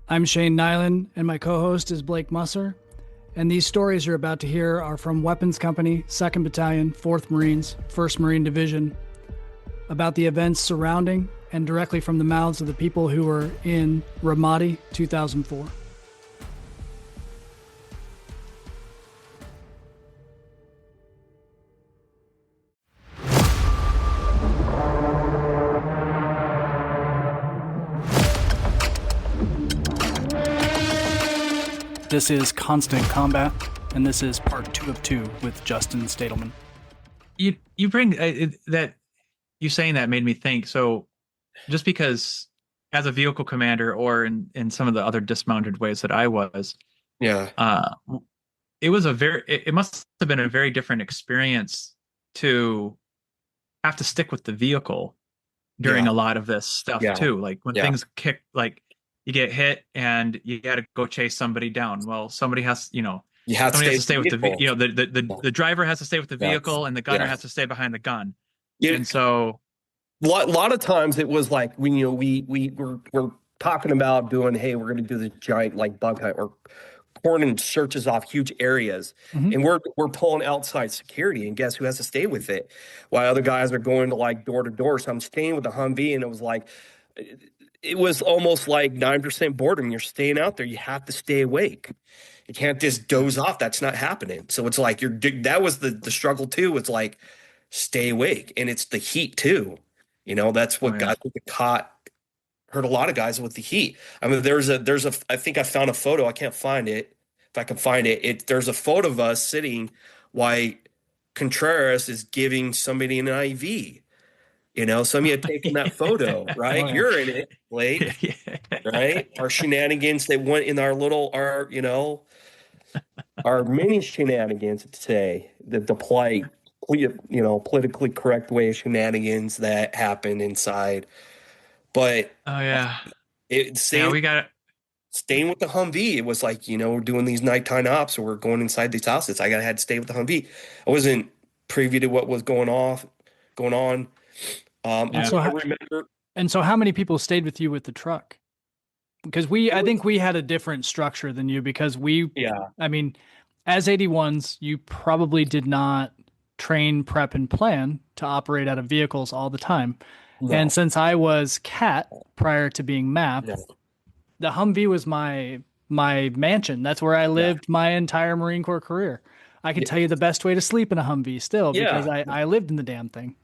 I'm Shane Nyland, and my co host is Blake Musser. And these stories you're about to hear are from Weapons Company, 2nd Battalion, 4th Marines, 1st Marine Division, about the events surrounding and directly from the mouths of the people who were in Ramadi 2004. This is Constant Combat, and this is part 2 of 2 with Justin Stadelman. You bring that you saying that made me think. So just because as a vehicle commander or in some of the other dismounted ways that I was, it was it must have been a very different experience to have to stick with the vehicle during a lot of this stuff too. Like when things kick, like you get hit and you got to go chase somebody down. Well, somebody has, you have somebody to has to stay with the the driver has to stay with the vehicle and the gunner has to stay behind the gun. And so a lot of times it was like when we're talking about doing, hey, we're going to do this giant like bug hunt or cordon searches off huge areas, and we're pulling outside security, and guess who has to stay with it? While other guys are going to like door to door. So I'm staying with the Humvee, and it was almost like 9% boredom. You're staying out there. You have to stay awake. You can't just doze off. That's not happening. So it's like that was the struggle too. It's like stay awake, and it's the heat too. That's what got caught. Hurt a lot of guys with the heat. I mean, there's a. I think I found a photo. I can't find it. If I can find it, there's a photo of us sitting while Contreras is giving somebody an IV. Somebody had taken that photo, right? Oh, yeah. You're in it, Blake, right? Our shenanigans that went in our mini shenanigans today, the polite, politically correct way of shenanigans that happened inside. But we got it. Staying with the Humvee, it was like, we're doing these nighttime ops, or we're going inside these houses. I had to stay with the Humvee. I wasn't privy to what was going on. I remember. And so how many people stayed with you with the truck? Because I think we had a different structure than you, because I mean, as 81s, you probably did not train, prep, and plan to operate out of vehicles all the time. No. And since I was CAT prior to being MAP, the Humvee was my mansion. That's where I lived my entire Marine Corps career. I can tell you the best way to sleep in a Humvee still, because I lived in the damn thing.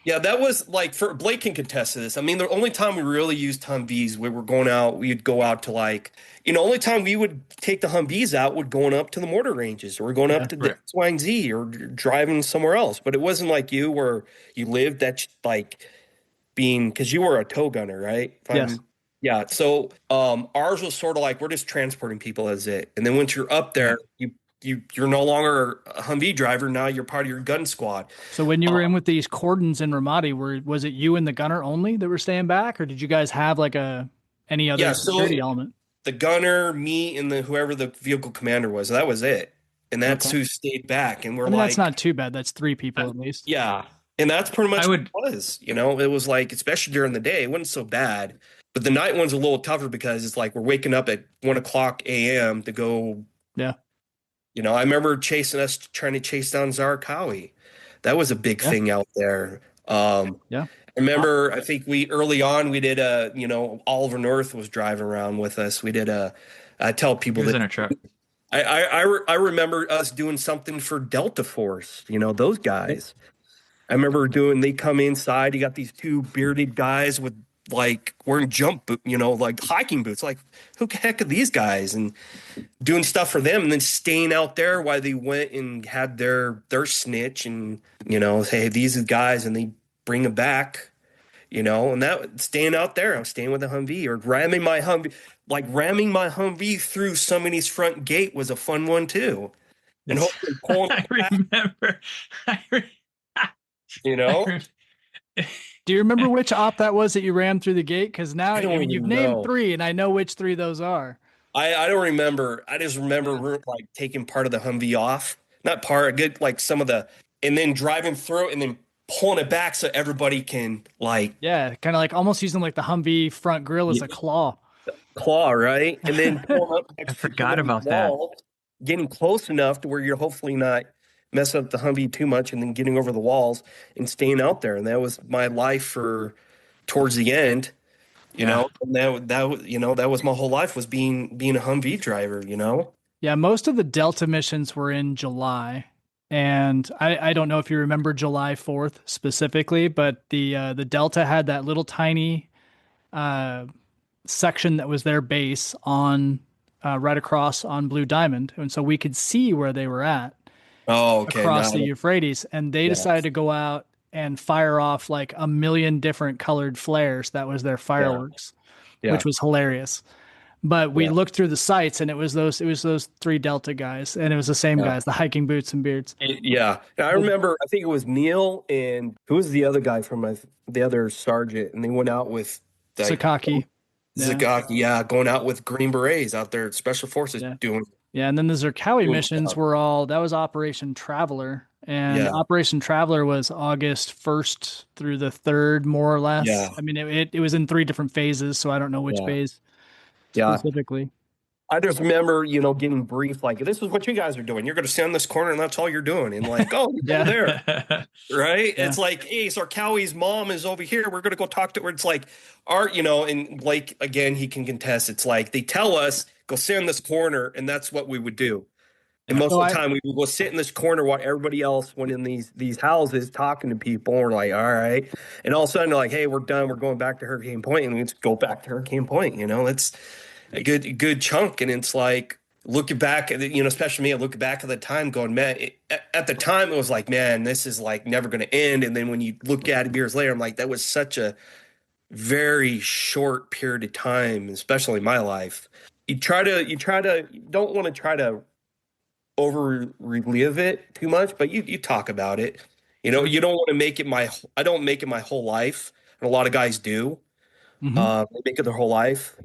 Yeah, that was like, for Blake can contest to this. I mean, the only time we really used Humvees, we were going out, we'd go out to only time we would take the Humvees out would going up to the mortar ranges, or going up to the X, Y, and Z, or driving somewhere else. But it wasn't like you, where you lived because you were a tow gunner, right? Yes. Yeah. So ours was sort of like, we're just transporting people as it. And then once you're up there, you're no longer a Humvee driver. Now you're part of your gun squad. So when you were in with these cordons in Ramadi, was it you and the gunner only that were staying back, or did you guys have any other security element? The gunner, me, and whoever the vehicle commander was, that was it. And that's who stayed back. And that's not too bad. That's 3 people at least. Yeah. And that's pretty much what it was. It was like, especially during the day, it wasn't so bad. But the night one's a little tougher, because it's like we're waking up at 1:00 a.m. to go. Yeah. I remember trying to chase down Zarqawi. That was a big thing out there. I remember, I think early on we did Oliver North was driving around with us. We did I tell people that in a truck. I remember us doing something for Delta Force, those guys. I remember they come inside, you got these 2 bearded guys with wearing jump boot, hiking boots. Like, who the heck are these guys? And doing stuff for them, and then staying out there while they went and had their snitch, and say, hey, these are the guys, and they bring them back, and that staying out there. I'm staying with the Humvee, or ramming my Humvee through somebody's front gate was a fun one too. And hopefully pulling I remember. Do you remember which op that was that you rammed through the gate? Because now you've named 3, and I know which 3 those are. I don't remember. I just remember taking part of the Humvee off, not part, good some of the, and then driving through it, and then pulling it back so everybody can kind of almost using the Humvee front grill as a claw. claw, right? And then pull up I forgot about that. Getting close enough to where you're hopefully not messing up the Humvee too much, and then getting over the walls and staying out there. And that was my life for towards the end, you know. And that was my whole life, was being a Humvee driver, you know. Yeah, most of the Delta missions were in July. And I don't know if you remember July 4th specifically, but the Delta had that little tiny section that was their base on right across on Blue Diamond, and so we could see where they were at across the Euphrates. And they decided to go out and fire off like a million different colored flares. That was their fireworks, which was hilarious. But we looked through the sights, and it was those three Delta guys, and it was the same guys, the hiking boots and beards. And I remember, I think it was Neil and who was the other guy from the other sergeant, and they went out with Sakaki. Sakaki, going out with Green Berets out there, Special Forces doing. Yeah, and then the Zerkawi missions were that was Operation Traveler. And Operation Traveler was August 1st through the 3rd, more or less. Yeah. I mean, it was in 3 different phases, so I don't know which phase specifically. I just remember, getting briefed like, this is what you guys are doing. You're going to stand in this corner and that's all you're doing. And like, oh, you're there. Right? Yeah. It's like, hey, Sarkawi's mom is over here. We're going to go talk to her. It's like, and Blake, again, he can contest. It's like, they tell us, go sit in this corner, and that's what we would do. And most of the time, we would go sit in this corner while everybody else went in these houses talking to people. We're like, all right. And all of a sudden, they're like, hey, we're done. We're going back to Hurricane Point. And we just go back to Hurricane Point. It's a good chunk. And it's like, looking back, especially me, I look back at the time going, man, at the time, it was like, man, this is like never going to end. And then when you look at it years later, I'm like, that was such a very short period of time, especially in my life. You don't want to try to over relive it too much, but you talk about it. You don't want to make it I don't make it my whole life, and a lot of guys do. They make it their whole life.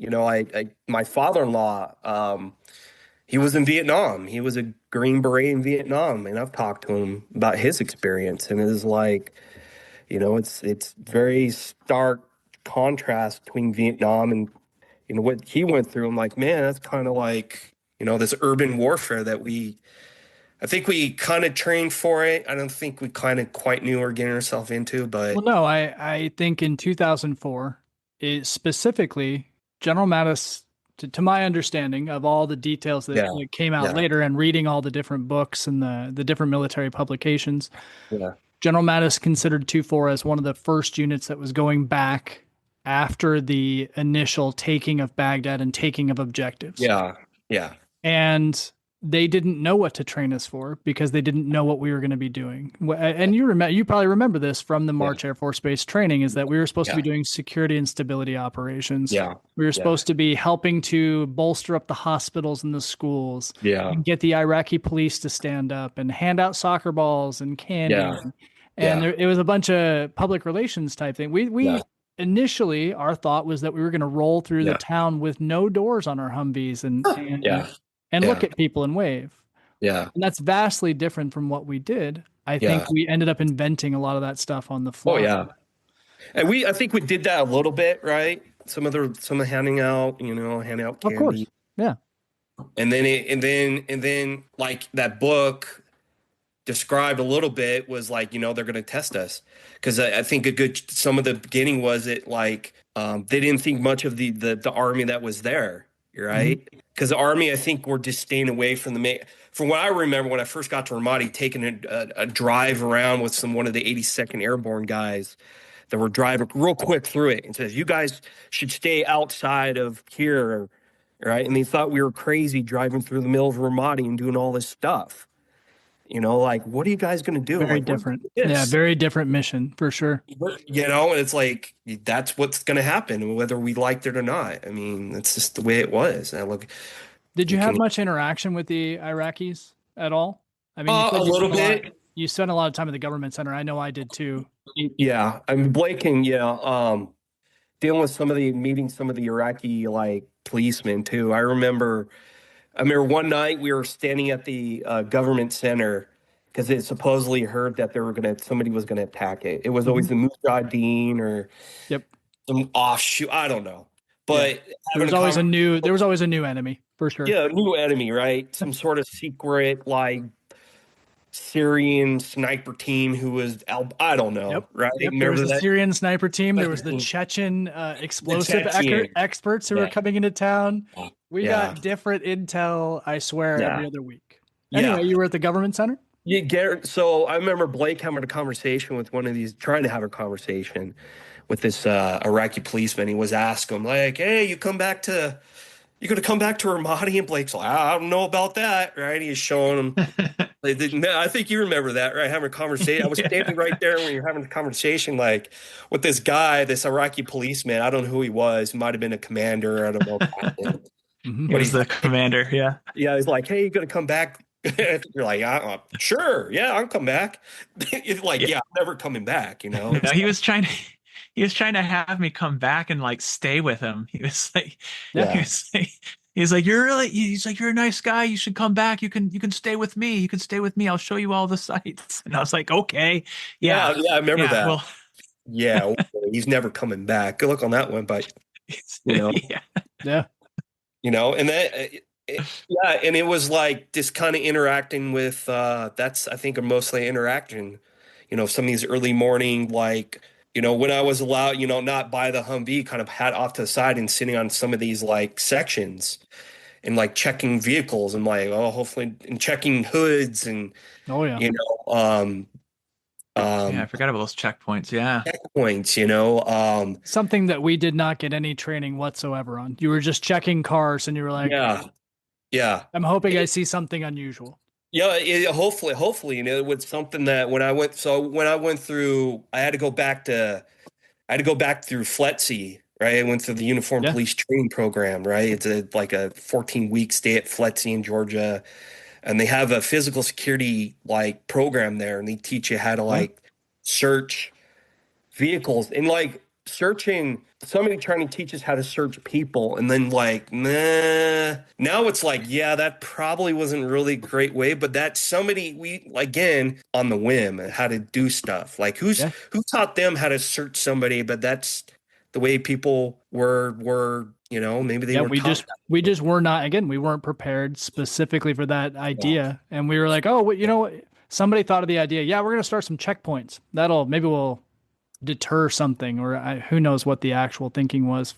My father-in-law, he was in Vietnam. He was a Green Beret in Vietnam, and I've talked to him about his experience, and it is like, it's very stark contrast between Vietnam and what he went through. I'm like, man, that's kind of like this urban warfare that I think we kind of trained for it. I don't think we kind of quite knew we were getting ourselves into, but no, I think in 2004, specifically General Mattis, to my understanding of all the details that came out later, and reading all the different books and the different military publications, General Mattis considered 2-4 as one of the first units that was going back after the initial taking of Baghdad and taking of objectives. Yeah. And they didn't know what to train us for, because they didn't know what we were going to be doing. And you probably remember this from the March Air Force Base training, is that we were supposed to be doing security and stability operations. Yeah. We were supposed to be helping to bolster up the hospitals and the schools. Yeah. And get the Iraqi police to stand up and hand out soccer balls and candy. Yeah. And it was a bunch of public relations type thing. We initially, our thought was that we were going to roll through the town with no doors on our Humvees and look at people and wave. Yeah. And that's vastly different from what we did. I think we ended up inventing a lot of that stuff on the fly. Oh yeah. And I think we did that a little bit, right? Some handing out candy. Of course. Yeah. And then like that book described a little bit was like, they're going to test us. Cause I think some of the beginning was it like, they didn't think much of the army that was there. Right. Because the Army, I think, were just staying away from from what I remember when I first got to Ramadi, taking a drive around with one of the 82nd Airborne guys that were driving real quick through it, and says, you guys should stay outside of here. Right. And they thought we were crazy driving through the middle of Ramadi and doing all this stuff. Like, what are you guys going to do? Very different. Yeah, very different mission for sure. And it's like, that's what's going to happen, whether we liked it or not. I mean, that's just the way it was. Did you have much interaction with the Iraqis at all? I mean, a little bit. You spent a lot of time at the government center. I know I did too. Yeah. I mean, Blake and, dealing with some of the Iraqi, like, policemen too. I remember one night we were standing at the government center because it supposedly heard that somebody was going to attack it. It was always the Mujahideen or some offshoot. I don't know. But there was always a new enemy for sure. Yeah, a new enemy, right? Some sort of secret like Syrian sniper team who was I don't know, right? Yep. There was the Syrian sniper team. There was the Chechen explosive experts who were coming into town. We got different intel, I swear, every other week. Anyway, you were at the government center? Yeah, so I remember Blake having a conversation with trying to have a conversation with this Iraqi policeman. He was asking him like, "Hey, you going to come back to Ramadi?" And Blake's like, "I don't know about that," right? He's showing him. I think you remember that, right? Having a conversation. I was standing right there when you were having a conversation, like with this guy, this Iraqi policeman. I don't know who he was. He might have been a commander. I don't know. He was the commander. Yeah. Yeah. He's like, "Hey, you going to come back?" You're like, "Sure. Yeah, I'll come back." It's like, I'm never coming back. No, he was trying to have me come back and like stay with him. He was like, he's like, you're a nice guy. You should come back. You can stay with me. You can stay with me. I'll show you all the sites. And I was like, okay. Yeah. I remember that. Well, yeah. He's never coming back. Good luck on that one. But, yeah. And that, and it was like just kind of interacting with, that's, I think, mostly interaction, some of these early morning, like, when I was allowed, not by the Humvee, kind of had off to the side and sitting on some of these like sections and like checking vehicles and like, hopefully, and checking hoods and, I forgot about those checkpoints. Yeah. Checkpoints, something that we did not get any training whatsoever on. You were just checking cars and you were like, yeah. I'm hoping I see something unusual. Yeah, hopefully, it was something that when I went through, I had to go back through FLETC, right? I went through the Uniform Police Training Program, right? It's like a 14-week stay at FLETC in Georgia, and they have a physical security like program there, and they teach you how to like search vehicles and like searching. Somebody trying to teach us how to search people, and then like, nah. Now it's like, that probably wasn't really a great way, but that's somebody again on the whim how to do stuff. Like who taught them how to search somebody? But that's the way people were. Maybe they were. We just were not. Again, we weren't prepared specifically for that idea, and we were like, somebody thought of the idea. Yeah, we're gonna start some checkpoints. Maybe we'll deter something, or who knows what the actual thinking was.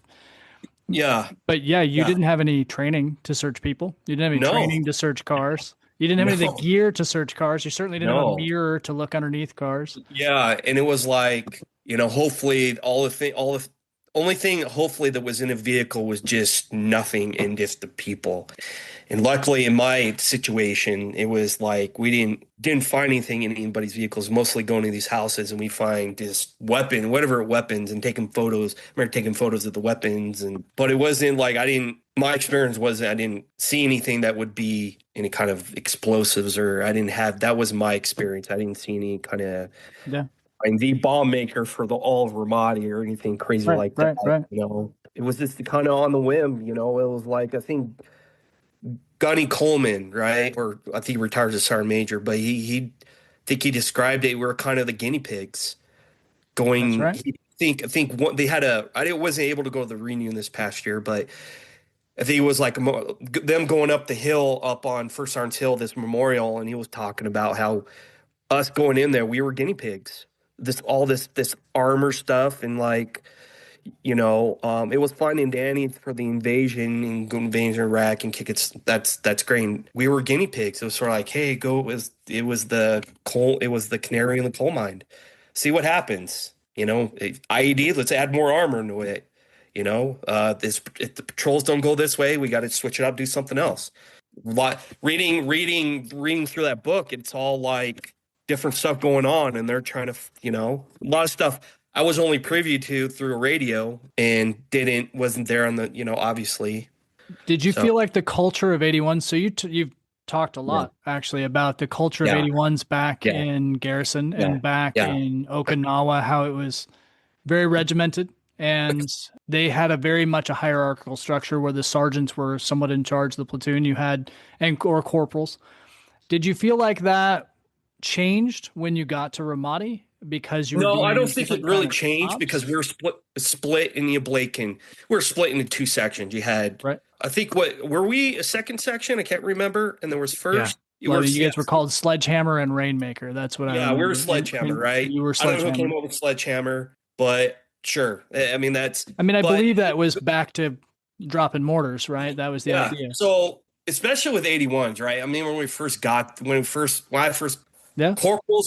But you didn't have any training to search people. You didn't have any training to search cars. You didn't have any of the gear to search cars. You certainly didn't have a mirror to look underneath cars. And it was like, hopefully only thing hopefully that was in a vehicle was just nothing and just the people. And luckily in my situation, it was like we didn't find anything in anybody's vehicles, mostly going to these houses and we find this weapons and taking photos. I remember taking photos of the weapons, but it wasn't like my experience was I didn't see anything that would be any kind of explosives, or that was my experience. I didn't see any kind of the bomb maker for all of Ramadi or anything crazy like that. Right. It was just kind of on the whim, it was like, I think Gunny Coleman, right? Or I think he retired as a sergeant major, but he described it. We were kind of the guinea pigs going. That's right. I think they had I wasn't able to go to the reunion this past year, but I think it was like them going up the hill up on First Sergeant's Hill, this memorial, and he was talking about how us going in there, we were guinea pigs. This armor stuff and like, it was fine and dandy for the invasion of Iraq and kick it. That's great. We were guinea pigs. It was sort of like, hey, it was the canary in the coal mine. See what happens. IED, let's add more armor into it. If the patrols don't go this way, we got to switch it up, do something else. Reading through that book, it's all like different stuff going on, and they're trying to, a lot of stuff I was only privy to through a radio and wasn't there on the, obviously. Did you feel like the culture of 81? So you've talked a lot actually about the culture of 81s back in Garrison and back in Okinawa, how it was very regimented and they had very much a hierarchical structure where the sergeants were somewhat in charge of the platoon or corporals. Did you feel like that changed when you got to Ramadi? because you were No, I don't doing think it different really kind of changed jobs? because we were split in the Ablakin. We were split into two sections. You had, Right. I think, were we a second section? I can't remember. And there was first. Well, you guys were called Sledgehammer and Rainmaker. That's what I remember. Yeah, we were Sledgehammer, right? You were I don't know Sledgehammer. who came up with Sledgehammer, but sure. I mean, I believe that was back to dropping mortars, right? That was the idea. So, especially with 81s, right? I mean, when I first corporals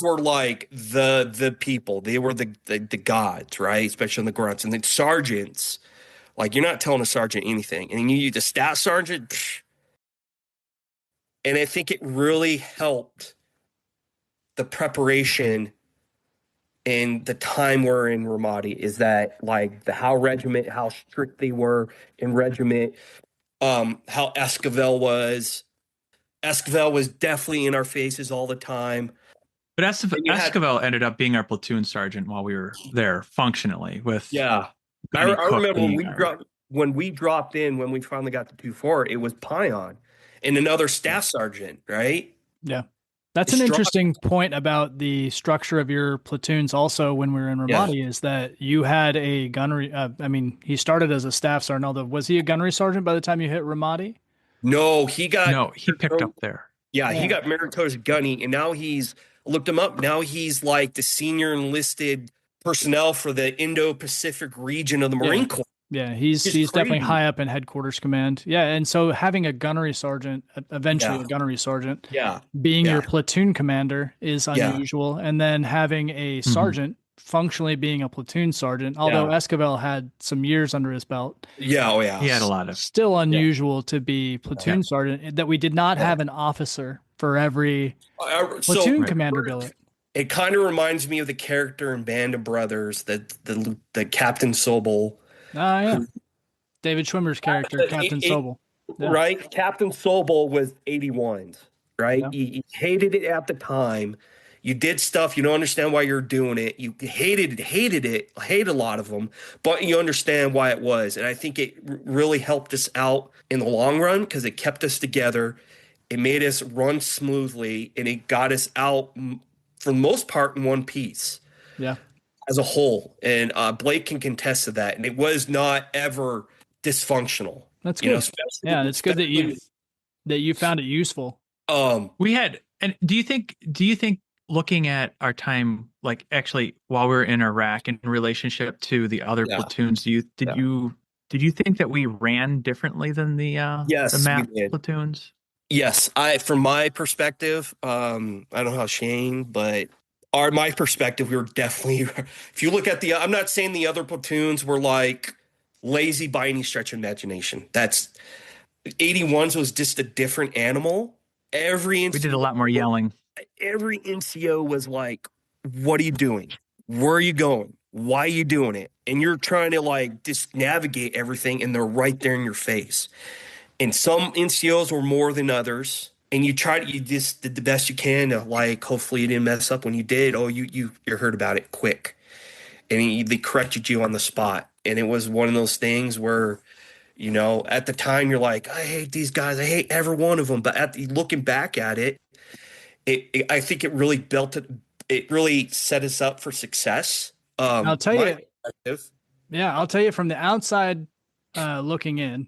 were like the people. They were the gods, right? Especially in the grunts. And then sergeants, like, you're not telling a sergeant anything. And you the staff sergeant, psh. And I think it really helped the preparation and the time we're in Ramadi is that, like, how strict they were in regiment, how Esquivel was. Esquivel was definitely in our faces all the time. But Esquivel ended up being our platoon sergeant while we were there functionally with. Yeah. I remember when we dropped in, when we finally got to 2-4, it was Pion and another staff sergeant, right? Yeah. That's an interesting point about the structure of your platoons also when we were in Ramadi is that you had a gunnery. He started as a staff sergeant, although was he a gunnery sergeant by the time you hit Ramadi? No, he picked up there. Yeah, he got meritorious gunny, and now looked him up. Now he's like the senior enlisted personnel for the Indo-Pacific region of the Marine Corps. Yeah, he's definitely high up in headquarters command. Yeah, and so having a gunnery sergeant, eventually a gunnery sergeant, being your platoon commander is unusual. And then having a sergeant functionally being a platoon sergeant, although Esquivel had some years under his belt. Yeah, he had a lot of. Still unusual to be platoon sergeant, that we did not have an officer for every platoon commander billet. It kind of reminds me of the character in Band of Brothers, the Captain Sobel. David Schwimmer's character, Captain Sobel. Yeah. Right? Captain Sobel was 81s, right? Yeah. You hated it at the time. You did stuff, you don't understand why you're doing it. You hated a lot of them, but you understand why it was. And I think it really helped us out in the long run because it kept us together. It made us run smoothly, and it got us out, for the most part, in one piece. Yeah. As a whole, and Blake can contest to that, and it was not ever dysfunctional. That's good. It's good that you found it useful. We had, and do you think looking at our time, like actually while we were in Iraq in relationship to the other platoons, did you think that we ran differently than the MAP platoons? Yes, from my perspective, I don't know how Shane, but. My perspective, we were definitely, if you look at I'm not saying the other platoons were like lazy by any stretch of imagination. 81s was just a different animal. We did a lot more yelling. Every NCO was like, what are you doing? Where are you going? Why are you doing it? And you're trying to like just navigate everything, and they're right there in your face. And some NCOs were more than others. And you just did the best you can to, like, hopefully you didn't mess up. When you did, you heard about it quick. And they corrected you on the spot. And it was one of those things where, at the time you're like, I hate these guys. I hate every one of them. But looking back at it, I think it really it really set us up for success. I'll tell you. Yeah, I'll tell you from the outside looking in,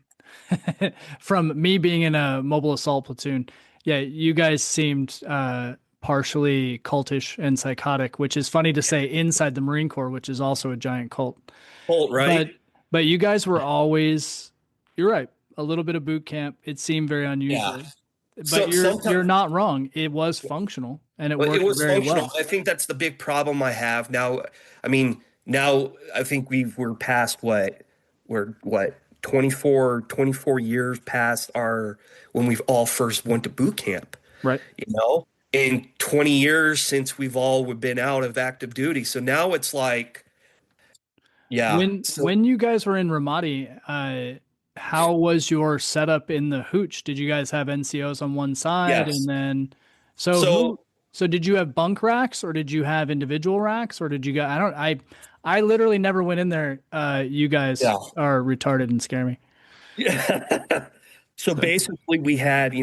from me being in a mobile assault platoon, you guys seemed partially cultish and psychotic, which is funny to say inside the Marine Corps, which is also a giant cult. Right? But you guys were always, you're right, a little bit of boot camp. It seemed very unusual. Yeah. But you're not wrong. It was functional, and it worked very well. I think that's the big problem I have now. Now I think we're past what 24 years past when we've all first went to boot camp, right? And 20 years since we've all been out of active duty. So now it's like, when you guys were in Ramadi, how was your setup in the hooch? Did you guys have NCOs on one side? Yes. And then, so did you have bunk racks, or did you have individual racks, or did you guys, I literally never went in there. You guys are retarded and scare me. Yeah. So basically we had,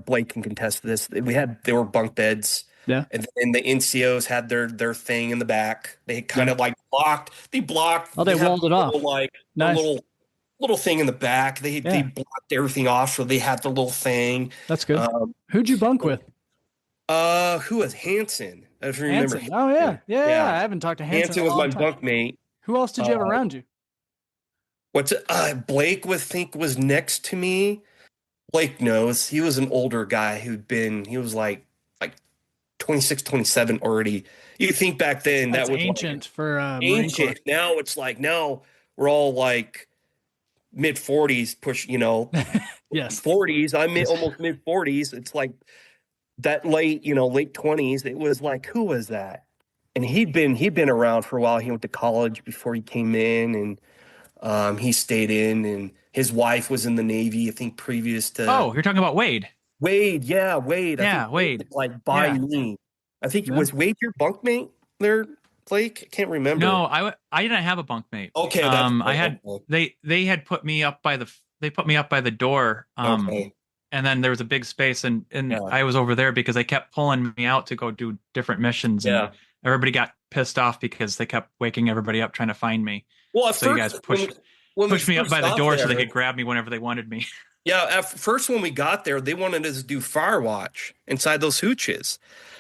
Blake can contest to this. There were bunk beds. Yeah. And the NCOs had their thing in the back. They kind of like blocked. They blocked. Oh, they walled it off. Like nice. a little thing in the back. They blocked everything off, so they had the little thing. That's good. Who'd you bunk with? Who was Hanson? If you remember. Hanson. Oh yeah. I haven't talked to Hanson. Hanson was my bunkmate. Who else did you have around you? Blake was next to me. Blake knows. He was an older guy he was like 26, 27 already. You think back then that was ancient for ancient. Now it's like we're all like mid 40s, push, yes, 40s. I'm almost mid 40s. It's like that late 20s. It was like, who was that? And he'd been around for a while. He went to college before he came in, and he stayed in, and his wife was in the Navy, I think, previous to. Oh, you're talking about Wade. Wade. Yeah, Wade. Like by me. I think was Wade your bunkmate there, Blake? I can't remember. No, I didn't have a bunkmate. Okay. I had they had put me up by the door. Okay. And then there was a big space, and I was over there because they kept pulling me out to go do different missions. And everybody got pissed off because they kept waking everybody up trying to find me. Well, so you guys pushed me up by the door so they could grab me whenever they wanted me. Yeah, at first when we got there, they wanted us to do fire watch inside those hooches.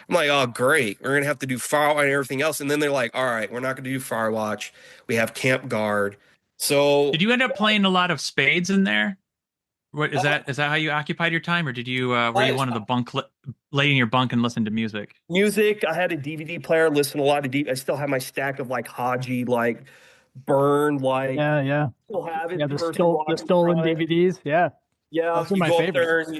I'm like, oh, great. We're going to have to do fire watch and everything else. And then they're like, all right, we're not going to do fire watch. We have camp guard. So did you end up playing a lot of spades in there? What is that? Is that how you occupied your time, or did you were you one of the bunk lay in your bunk and listen to music? Music. I had a DVD player. Listened to a lot of I still have my stack of like Haji, like Burn, like Still have it. Yeah, the stolen DVDs. Yeah. Those are my favorites.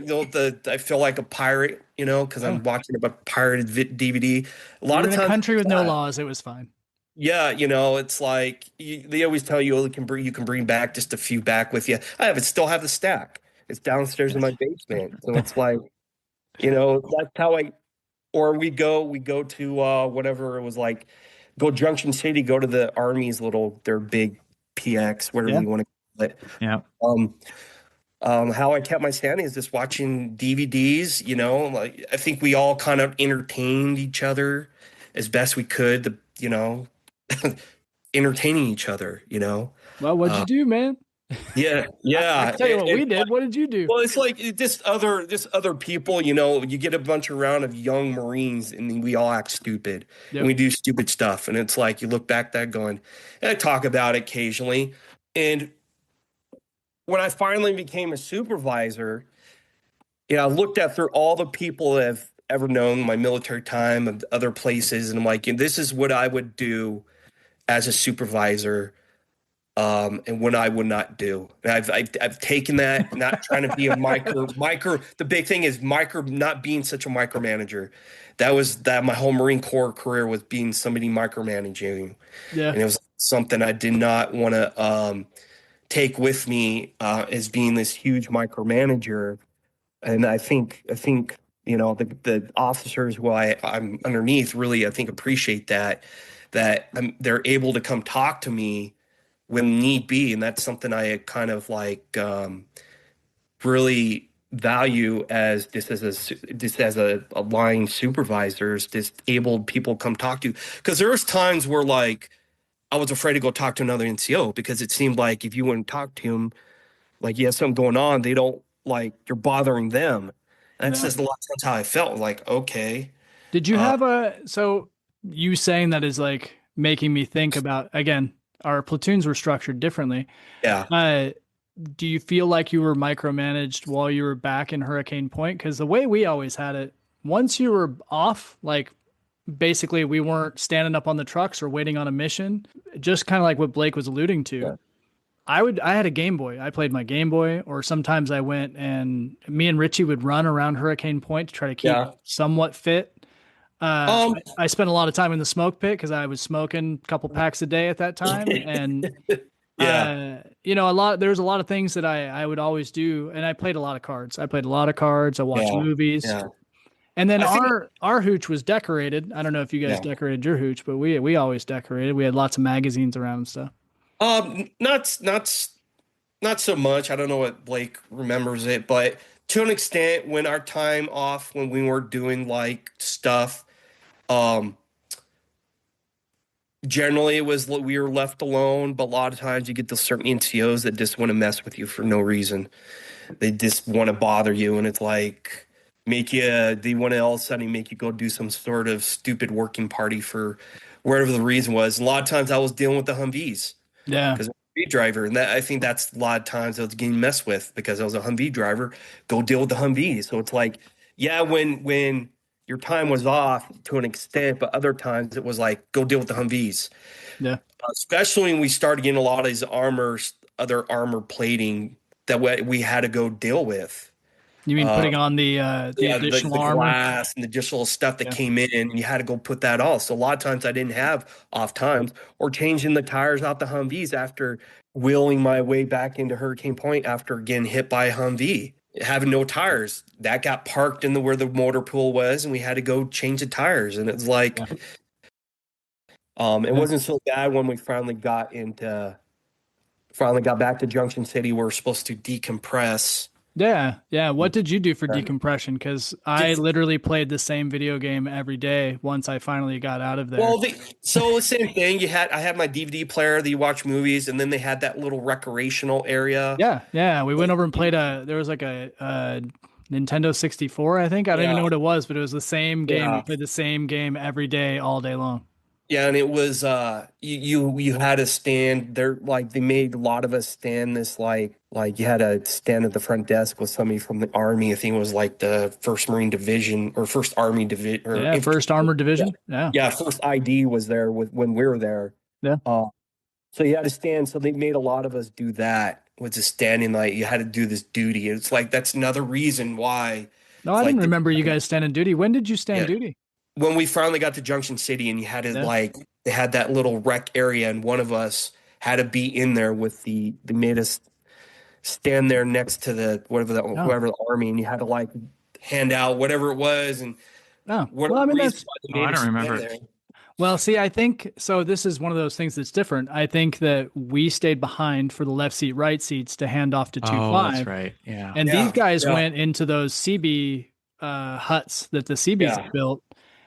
I feel like a pirate, because I'm watching a pirated DVD. A lot of times, in a country with no laws, it was fine. Yeah, it's like they always tell you, you can bring back just a few back with you. Still have the stack. It's downstairs in my basement, so it's like, that's how or we go to whatever it was like, go Junction City, go to the Army's their big PX, whatever you want to call it. Yeah. How I kept my sanity is just watching DVDs. Like I think we all kind of entertained each other as best we could. Entertaining each other. Well, what'd you do, man? Yeah. I tell you what we did. What did you do? Well, it's like just other people. You get a bunch around of young Marines, and we all act stupid, and we do stupid stuff. And it's like you look back that going, and I talk about it occasionally. And when I finally became a supervisor, I looked at through all the people that I've ever known, my military time and other places, and I'm like, this is what I would do as a supervisor. And what I would not do. And I've taken that, not trying to be a micro. The big thing is not being such a micromanager. That was my whole Marine Corps career was being somebody micromanaging. Yeah. And it was something I did not want to take with me as being this huge micromanager. And I think the officers who I'm underneath really, I think, appreciate that they're able to come talk to me when need be, and that's something I kind of like really value as a line supervisors, just able people come talk to you. Because there was times where like I was afraid to go talk to another NCO because it seemed like if you wouldn't talk to him, like you have something going on, they don't like you're bothering them. And that's just a lot of times how I felt. Like, okay. Did you have so you saying that is like making me think about, again, our platoons were structured differently. Yeah. Do you feel like you were micromanaged while you were back in Hurricane Point? Because the way we always had it, once you were off, like basically we weren't standing up on the trucks or waiting on a mission, just kind of like what Blake was alluding to. Yeah. I had a Game Boy. I played my Game Boy, or sometimes I went and me and Richie would run around Hurricane Point to try to keep somewhat fit. I spent a lot of time in the smoke pit because I was smoking a couple packs a day at that time. And, there's a lot of things that I would always do. And I played a lot of cards. I watched movies. Yeah. And then our hooch was decorated. I don't know if you guys decorated your hooch, but we always decorated. We had lots of magazines around and stuff. Not so much. I don't know what Blake remembers it, but to an extent, when our time off, when we were doing like stuff, Generally, it was we were left alone, but a lot of times you get those certain NCOs that just want to mess with you for no reason. They just want to bother you, and it's like they want to all of a sudden make you go do some sort of stupid working party for whatever the reason was. And a lot of times I was dealing with the Humvees. Yeah. Because I'm a Humvee driver, and I think that's a lot of times I was getting messed with because I was a Humvee driver. Go deal with the Humvees. So it's like, yeah, when your time was off to an extent, but other times it was like, go deal with the Humvees. Yeah. Especially when we started getting a lot of these other armor plating that we had to go deal with. You mean putting on the additional armor? Glass and the additional stuff that came in, and you had to go put that on. So a lot of times I didn't have off times, or changing the tires out the Humvees after wheeling my way back into Hurricane Point after getting hit by a Humvee. Having no tires. That got parked in where the motor pool was, and we had to go change the tires. And it was like, it wasn't so bad when we finally got back to Junction City. We were supposed to decompress. Yeah. What did you do for decompression? Because I literally played the same video game every day once I finally got out of there. Well, so the same thing. I had my DVD player that you watch movies, and then they had that little recreational area. Yeah. We went over and played there was like a Nintendo 64, I think. I don't even know what it was, but it was the same game. We played the same game every day, all day long. Yeah, and it was you had to stand there, like they made a lot of us stand this like you had to stand at the front desk with somebody from the Army. I think it was like the 1st Marine Division or 1st Army Division. Yeah, 1st Armored Division. Yeah, 1st ID was there when we were there. Yeah. So you had to stand. So they made a lot of us do that, was just standing, like you had to do this duty. It's like that's another reason why. No, I didn't remember you guys standing duty. When did you stand duty? When we finally got to Junction City, and you had to they had that little rec area, and one of us had to be in there with they made us stand there next to whoever the Army, and you had to like hand out whatever it was. And I don't remember. Well, see, I think so. This is one of those things that's different. I think that we stayed behind for the left seat, right seats to hand off to 2-5. Oh, that's right. Yeah. And these guys went into those CB huts that the CBs built.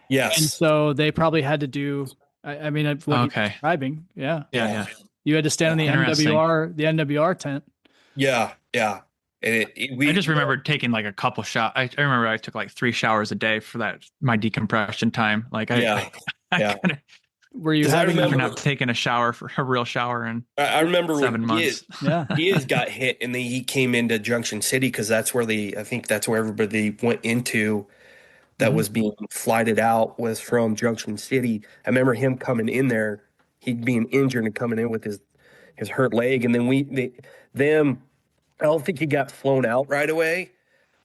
Yes. And so they probably had to do, what you're describing. Yeah. You had to stand in the NWR tent. Yeah. And I just remember taking like a couple showers. I remember I took like 3 showers a day for my decompression time. Like Were you not taking a real shower in I remember 7 months. He got hit, and then he came into Junction City because that's where I think that's where everybody went into. That was being flighted out was from Junction City. I remember him coming in there, he'd being injured and coming in with his hurt leg. And then I don't think he got flown out right away.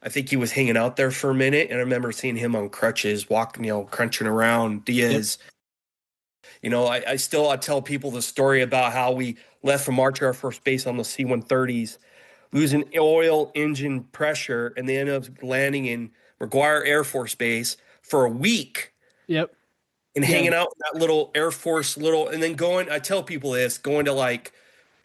I think he was hanging out there for a minute. And I remember seeing him on crutches, walking, crunching around. Diaz. Yep. I tell people the story about how we left from March Air Force Base on the C-130s, losing oil engine pressure, and they ended up landing in McGuire Air Force Base for a week. Yep. And hanging out in that little Air Force and then I tell people this, going to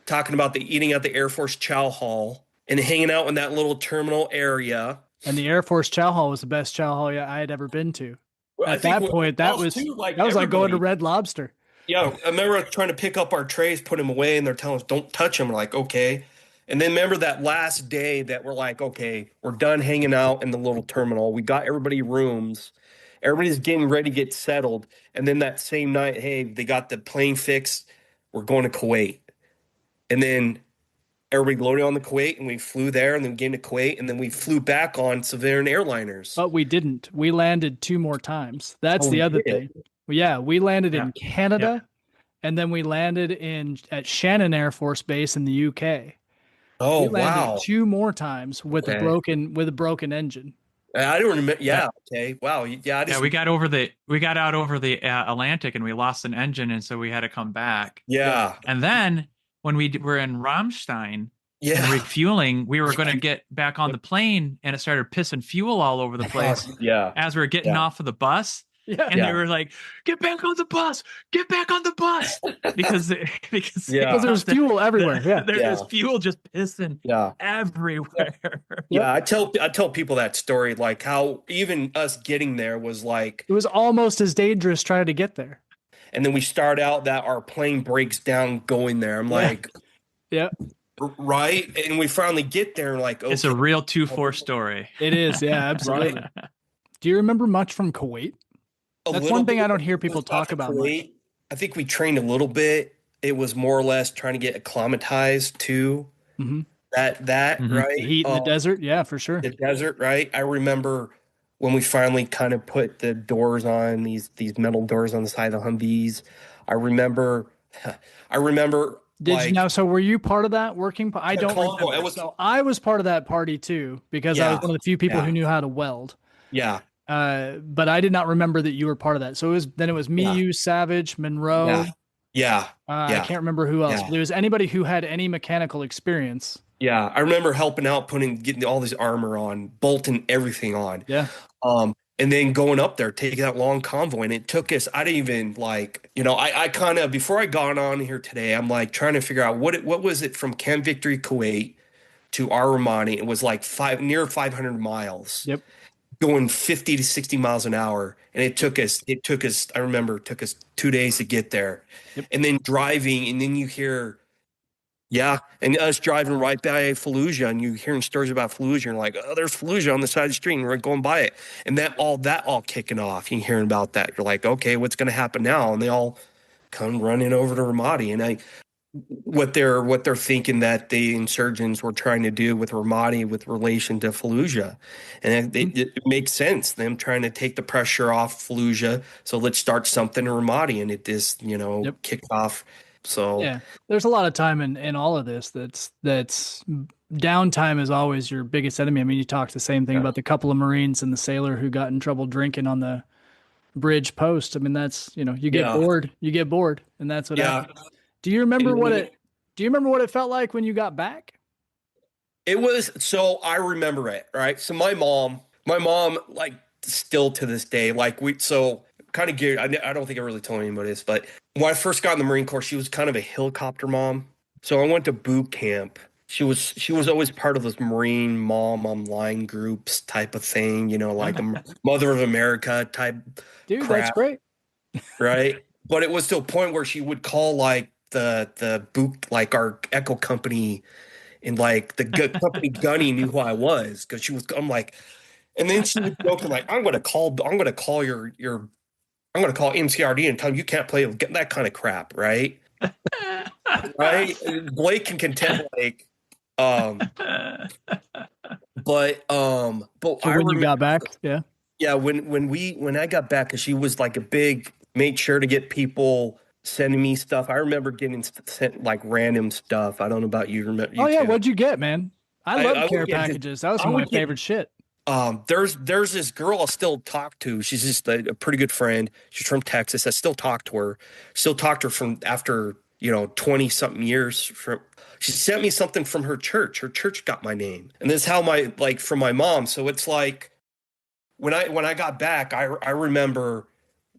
talking about eating at the Air Force Chow Hall and hanging out in that little terminal area. And the Air Force Chow Hall was the best chow hall I had ever been to. Well, at that point, that was like going to Red Lobster. Yeah. I remember trying to pick up our trays, put them away, and they're telling us, don't touch them. We're like, okay. And then remember that last day that we're like, okay, we're done hanging out in the little terminal. We got everybody rooms. Everybody's getting ready to get settled. And then that same night, hey, they got the plane fixed. We're going to Kuwait. And then everybody loaded on the Kuwait, and we flew there, and then we came to Kuwait, and then we flew back on civilian airliners. But we didn't. We landed 2 more times. That's the other thing. Yeah, we landed in Canada, and then we landed at Shannon Air Force Base in the UK. Oh, we landed 2 more times with a broken engine. I don't remember. Yeah. Okay. Wow. Yeah. We got out over the Atlantic, and we lost an engine, and so we had to come back. Yeah. And then when we were in Ramstein and refueling, we were going to get back on the plane, and it started pissing fuel all over the place. Yeah. As we were getting off of the bus, And they were like, get back on the bus, because there's fuel everywhere. There's fuel just pissing everywhere. Yeah, I tell people that story, like how even us getting there was like, it was almost as dangerous trying to get there. And then we start out that our plane breaks down going there. I'm like, right. And we finally get there and like, okay. It's a real 2-4 story. It is. Yeah, absolutely. Right? Do you remember much from Kuwait? That's one thing I don't hear people talk about much. I think we trained a little bit. It was more or less trying to get acclimatized to that, right? The heat in the desert. Yeah, for sure. The desert, right? I remember when we finally kind of put the doors on, these metal doors on the side of the Humvees. I remember. Did you now? So were you part of that working? I don't remember. So I was part of that party too, because I was one of the few people who knew how to weld. Yeah. But I did not remember that you were part of that. So it was me, you, Savage, Monroe. Yeah. I can't remember who else. But there was anybody who had any mechanical experience. Yeah, I remember helping out, getting all this armor on, bolting everything on. Yeah. And then going up there, taking that long convoy, and it took us. I didn't even like, I kind of before I got on here today, I'm like trying to figure out what was it from Camp Victory, Kuwait to our Ramadi. It was like near 500 miles. Yep. Going 50 to 60 miles an hour, and it took us. I remember it took us 2 days to get there, and then driving, and then you hear. Yeah, and us driving right by Fallujah, and you hearing stories about Fallujah, and like, oh, there's Fallujah on the side of the street, and we're going by it, and that all kicking off. You hearing about that, you're like, okay, what's going to happen now? And they all come running over to Ramadi, and what they're thinking that the insurgents were trying to do with Ramadi with relation to Fallujah, and it makes sense. Them trying to take the pressure off Fallujah, so let's start something in Ramadi, and it just kicked off. So there's a lot of time in all of this. That's downtime is always your biggest enemy. I mean, you talked the same thing about the couple of Marines and the sailor who got in trouble drinking on the bridge post. I mean, that's you get bored, and that's what happens. Do you remember what it felt like when you got back? It was I remember it, right? So my mom, like still to this day, like kind of geared. I don't think I really told anybody this, but when I first got in the Marine Corps, she was kind of a helicopter mom. So I went to boot camp. She was always part of those Marine mom online groups type of thing, like a Mother of America type. Dude, crap, that's great. Right? But it was to a point where she would call like the boot, like our Echo company, and like the company gunny knew who I was because I'm like, and then she would joke like, I'm going to call MCRD and tell them you can't play that kind of crap, right? Right? Blake can contend, like, but so when you got back, when I got back, because she was like made sure to get people sending me stuff. I remember getting sent like random stuff. I don't know about you. Remember? What'd you get, man? I love care packages. That was some of my favorite shit. There's this girl I still talk to. She's just a pretty good friend. She's from Texas. I still talk to her. Still talk to her from after 20 something years. She sent me something from her church. Her church got my name, and this is how from my mom. So it's like when I got back, I remember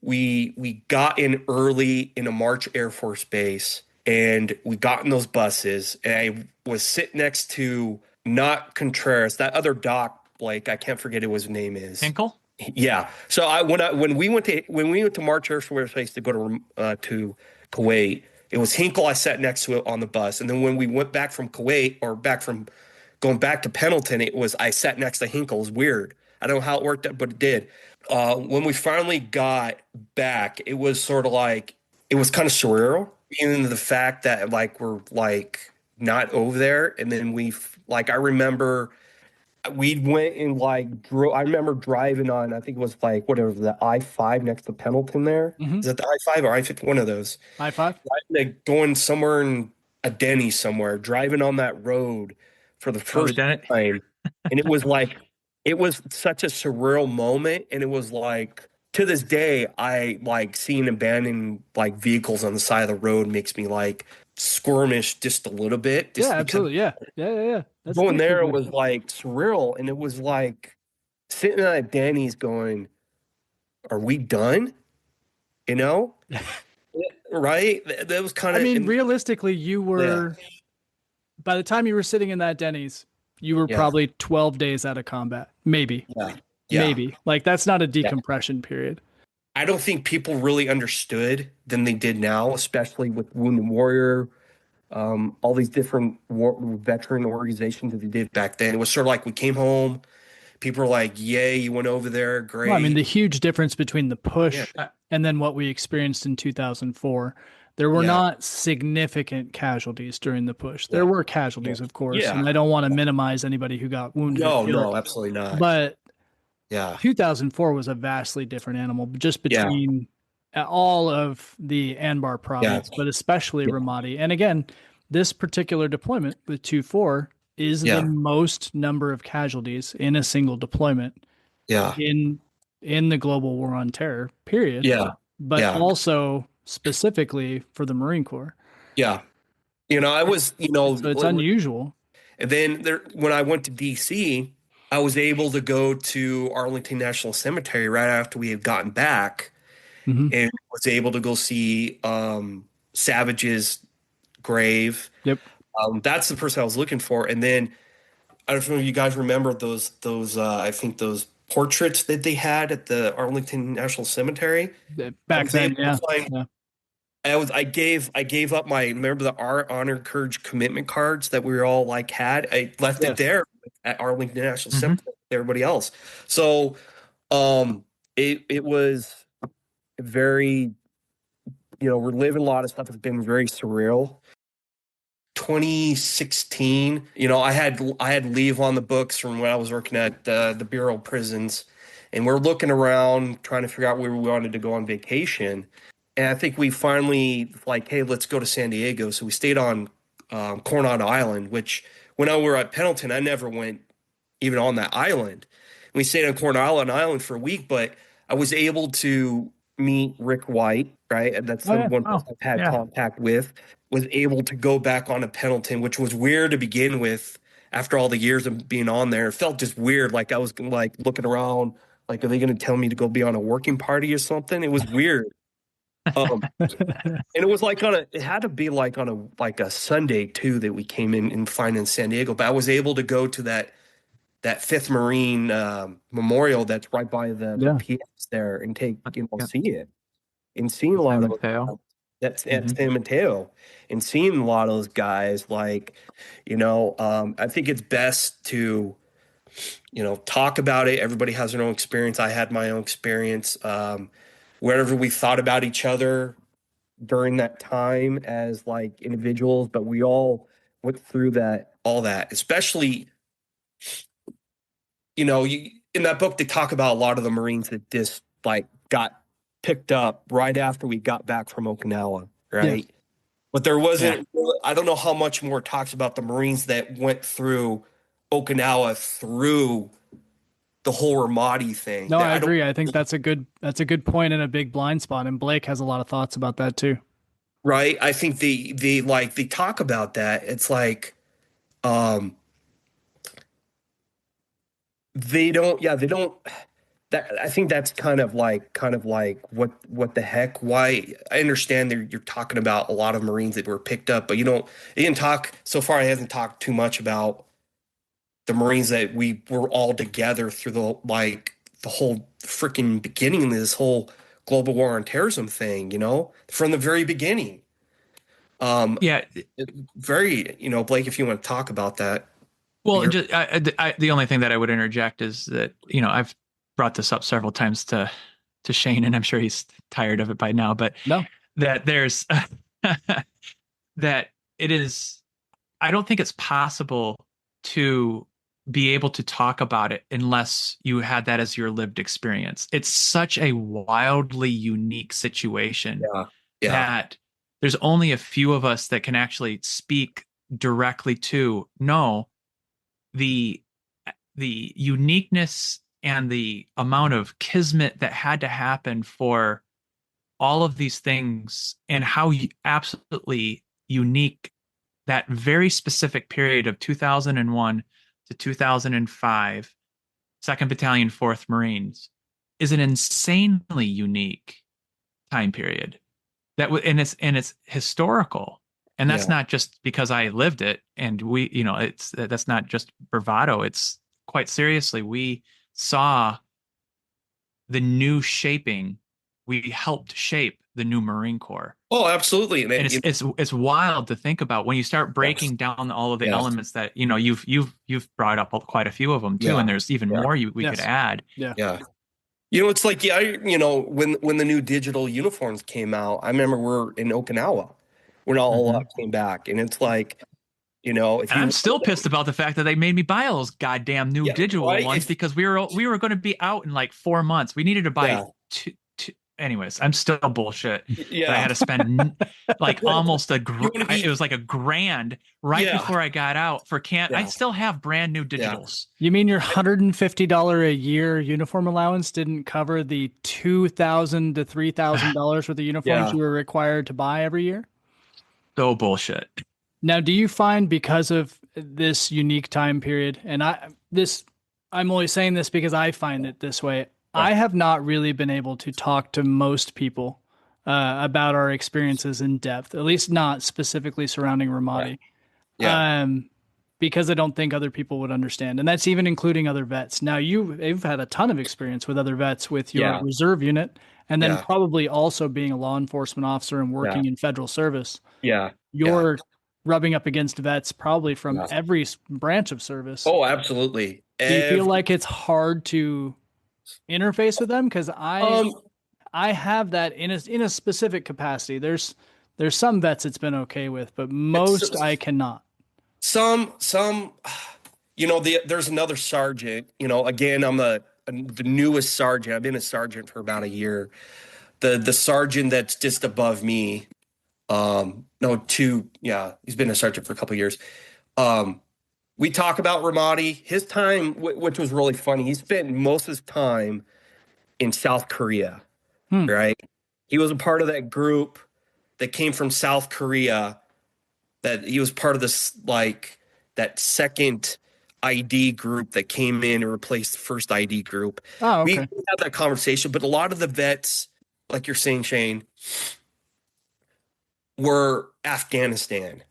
we got in early in a March Air Force Base, and we got in those buses, and I was sitting next to not Contreras, that other doc. Blake, I can't forget what his name is. Hinkle? Yeah. So when we went to March Air Force Base to go to Kuwait, it was Hinkle I sat next to it on the bus. And then when we went back from Kuwait or going back to Pendleton, I sat next to Hinkle. It was weird. I don't know how it worked out, but it did. When we finally got back, it was sort of like, it was kind of surreal, even the fact that like we're like not over there. And then I remember we went and like I remember driving on, I think it was like whatever, the I-5 next to Pendleton there. Mm-hmm. Is that the I-5 or I-50? One of those. I-5? Like going somewhere in a Denny somewhere, driving on that road for the first time. And it was such a surreal moment. And it was like, to this day, I like seeing abandoned like vehicles on the side of the road makes me like squirmish just a little bit. Yeah, absolutely. Yeah. That's going there, it was like surreal, and it was like sitting at Danny's going, are we done? You know, right? That was kind of. I mean, realistically, you were by the time you were sitting in that Denny's, you were probably 12 days out of combat, maybe. Maybe. Like that's not a decompression period. I don't think people really understood than they did now, especially with Wounded Warrior, all these different veteran organizations that they did back then. It was sort of like we came home, people were like, "Yay, you went over there, great." Well, I mean, the huge difference between the push and then what we experienced in 2004, there were not significant casualties during the push. There were casualties, of course, and I don't want to minimize anybody who got wounded. No, absolutely not. But 2004 was a vastly different animal, just between all of the Anbar province, but especially Ramadi. And again, this particular deployment with 2-4 is the most number of casualties in a single deployment in the global war on terror, period. But also specifically for the Marine Corps. I was, so it's unusual. And then when I went to DC, I was able to go to Arlington National Cemetery right after we had gotten back, and was able to go see Savage's grave. That's the person I was looking for. And then I don't know if you guys remember those I think those portraits that they had at the Arlington National Cemetery back then. I gave up remember the honor, courage, commitment cards that we all had. I left it there at Arlington National Cemetery with everybody else. So it was very, we're living a lot of stuff. It's been very surreal. 2016, I had leave on the books from when I was working at the Bureau of Prisons, and we're looking around trying to figure out where we wanted to go on vacation. And I think we finally hey, let's go to San Diego. So we stayed on Coronado Island, which when we were at Pendleton, I never went even on that island. We stayed on Coronado Island for a week, but I was able to meet Rick White, right? And that's someone I've had contact with. Was able to go back on to Pendleton, which was weird to begin with. After all the years of being on there, it felt just weird. Like I was looking around, are they going to tell me to go be on a working party or something? It was weird. And it was it had to be on a Sunday too that we came in and find in San Diego. But I was able to go to that 5th Marine memorial that's right by the PS there and see it and seeing a lot of that's at San Mateo and seeing a lot of those guys. I think it's best to talk about it. Everybody has their own experience. I had my own experience. Whatever we thought about each other during that time as individuals, but we all went through all that, especially, in that book, they talk about a lot of the Marines that just got picked up right after we got back from Okinawa. Right. But there wasn't, I don't know how much more talks about the Marines that went through Okinawa through the whole Ramadi thing. No, I agree. I think that's a good point and a big blind spot. And Blake has a lot of thoughts about that too. Right. I think they talk about that. It's they don't. I think that's kind of like what the heck? Why? I understand that you're talking about a lot of Marines that were picked up, but you didn't talk so far. I haven't talked too much about the Marines that we were all together through the whole freaking beginning of this whole global war on terrorism thing, from the very beginning. Very, Blake, if you want to talk about that. Well, the only thing that I would interject is that, I've brought this up several times to Shane, and I'm sure he's tired of it by now, but that there's that it is, I don't think it's possible to be able to talk about it unless you had that as your lived experience. It's such a wildly unique situation that there's only a few of us that can actually speak directly to the uniqueness and the amount of kismet that had to happen for all of these things, and how absolutely unique that very specific period of 2001 to 2005, 2nd Battalion, 4th Marines is an insanely unique time period and it's historical. And that's not just because I lived it and that's not just bravado. It's quite seriously, we saw the new shaping. We helped shape the new Marine Corps. Oh, absolutely. And it's wild to think about when you start breaking down all of the elements that, you've brought up quite a few of them too. And there's even more we could add. Yeah. It's like, when the new digital uniforms came out, I remember we're in Okinawa when all came back. And it's like, I'm still pissed about the fact that they made me buy all those goddamn new digital ones because we were going to be out in like 4 months. We needed to buy two. Anyways, I'm still bullshit. Yeah, I had to spend like almost it was like $1,000 before I got out for I still have brand new digitals. You mean your $150 a year uniform allowance didn't cover the $2,000 to $3,000 worth of uniforms you were required to buy every year? So bullshit. Now, do you find because of this unique time period, and I'm only saying this because I find it this way, I have not really been able to talk to most people about our experiences in depth, at least not specifically surrounding Ramadi, because I don't think other people would understand. And that's even including other vets. Now, you've had a ton of experience with other vets with your reserve unit, and then probably also being a law enforcement officer and working in federal service. You're rubbing up against vets probably from every branch of service. Oh, absolutely. Do you feel like it's hard to interface with them? Because I have that in a specific capacity. There's some vets it's been okay with, but most I cannot. Some there's another sergeant. Again, I'm the newest sergeant. I've been a sergeant for about a year. The sergeant that's just above me. He's been a sergeant for a couple of years. We talk about Ramadi. His time, which was really funny, he spent most of his time in South Korea, right? He was a part of that group that came from South Korea, that he was part of this, like, that second ID group that came in and replaced the first ID group. Oh, okay. We had that conversation, but a lot of the vets, like you're saying, Shane, were Afghanistan.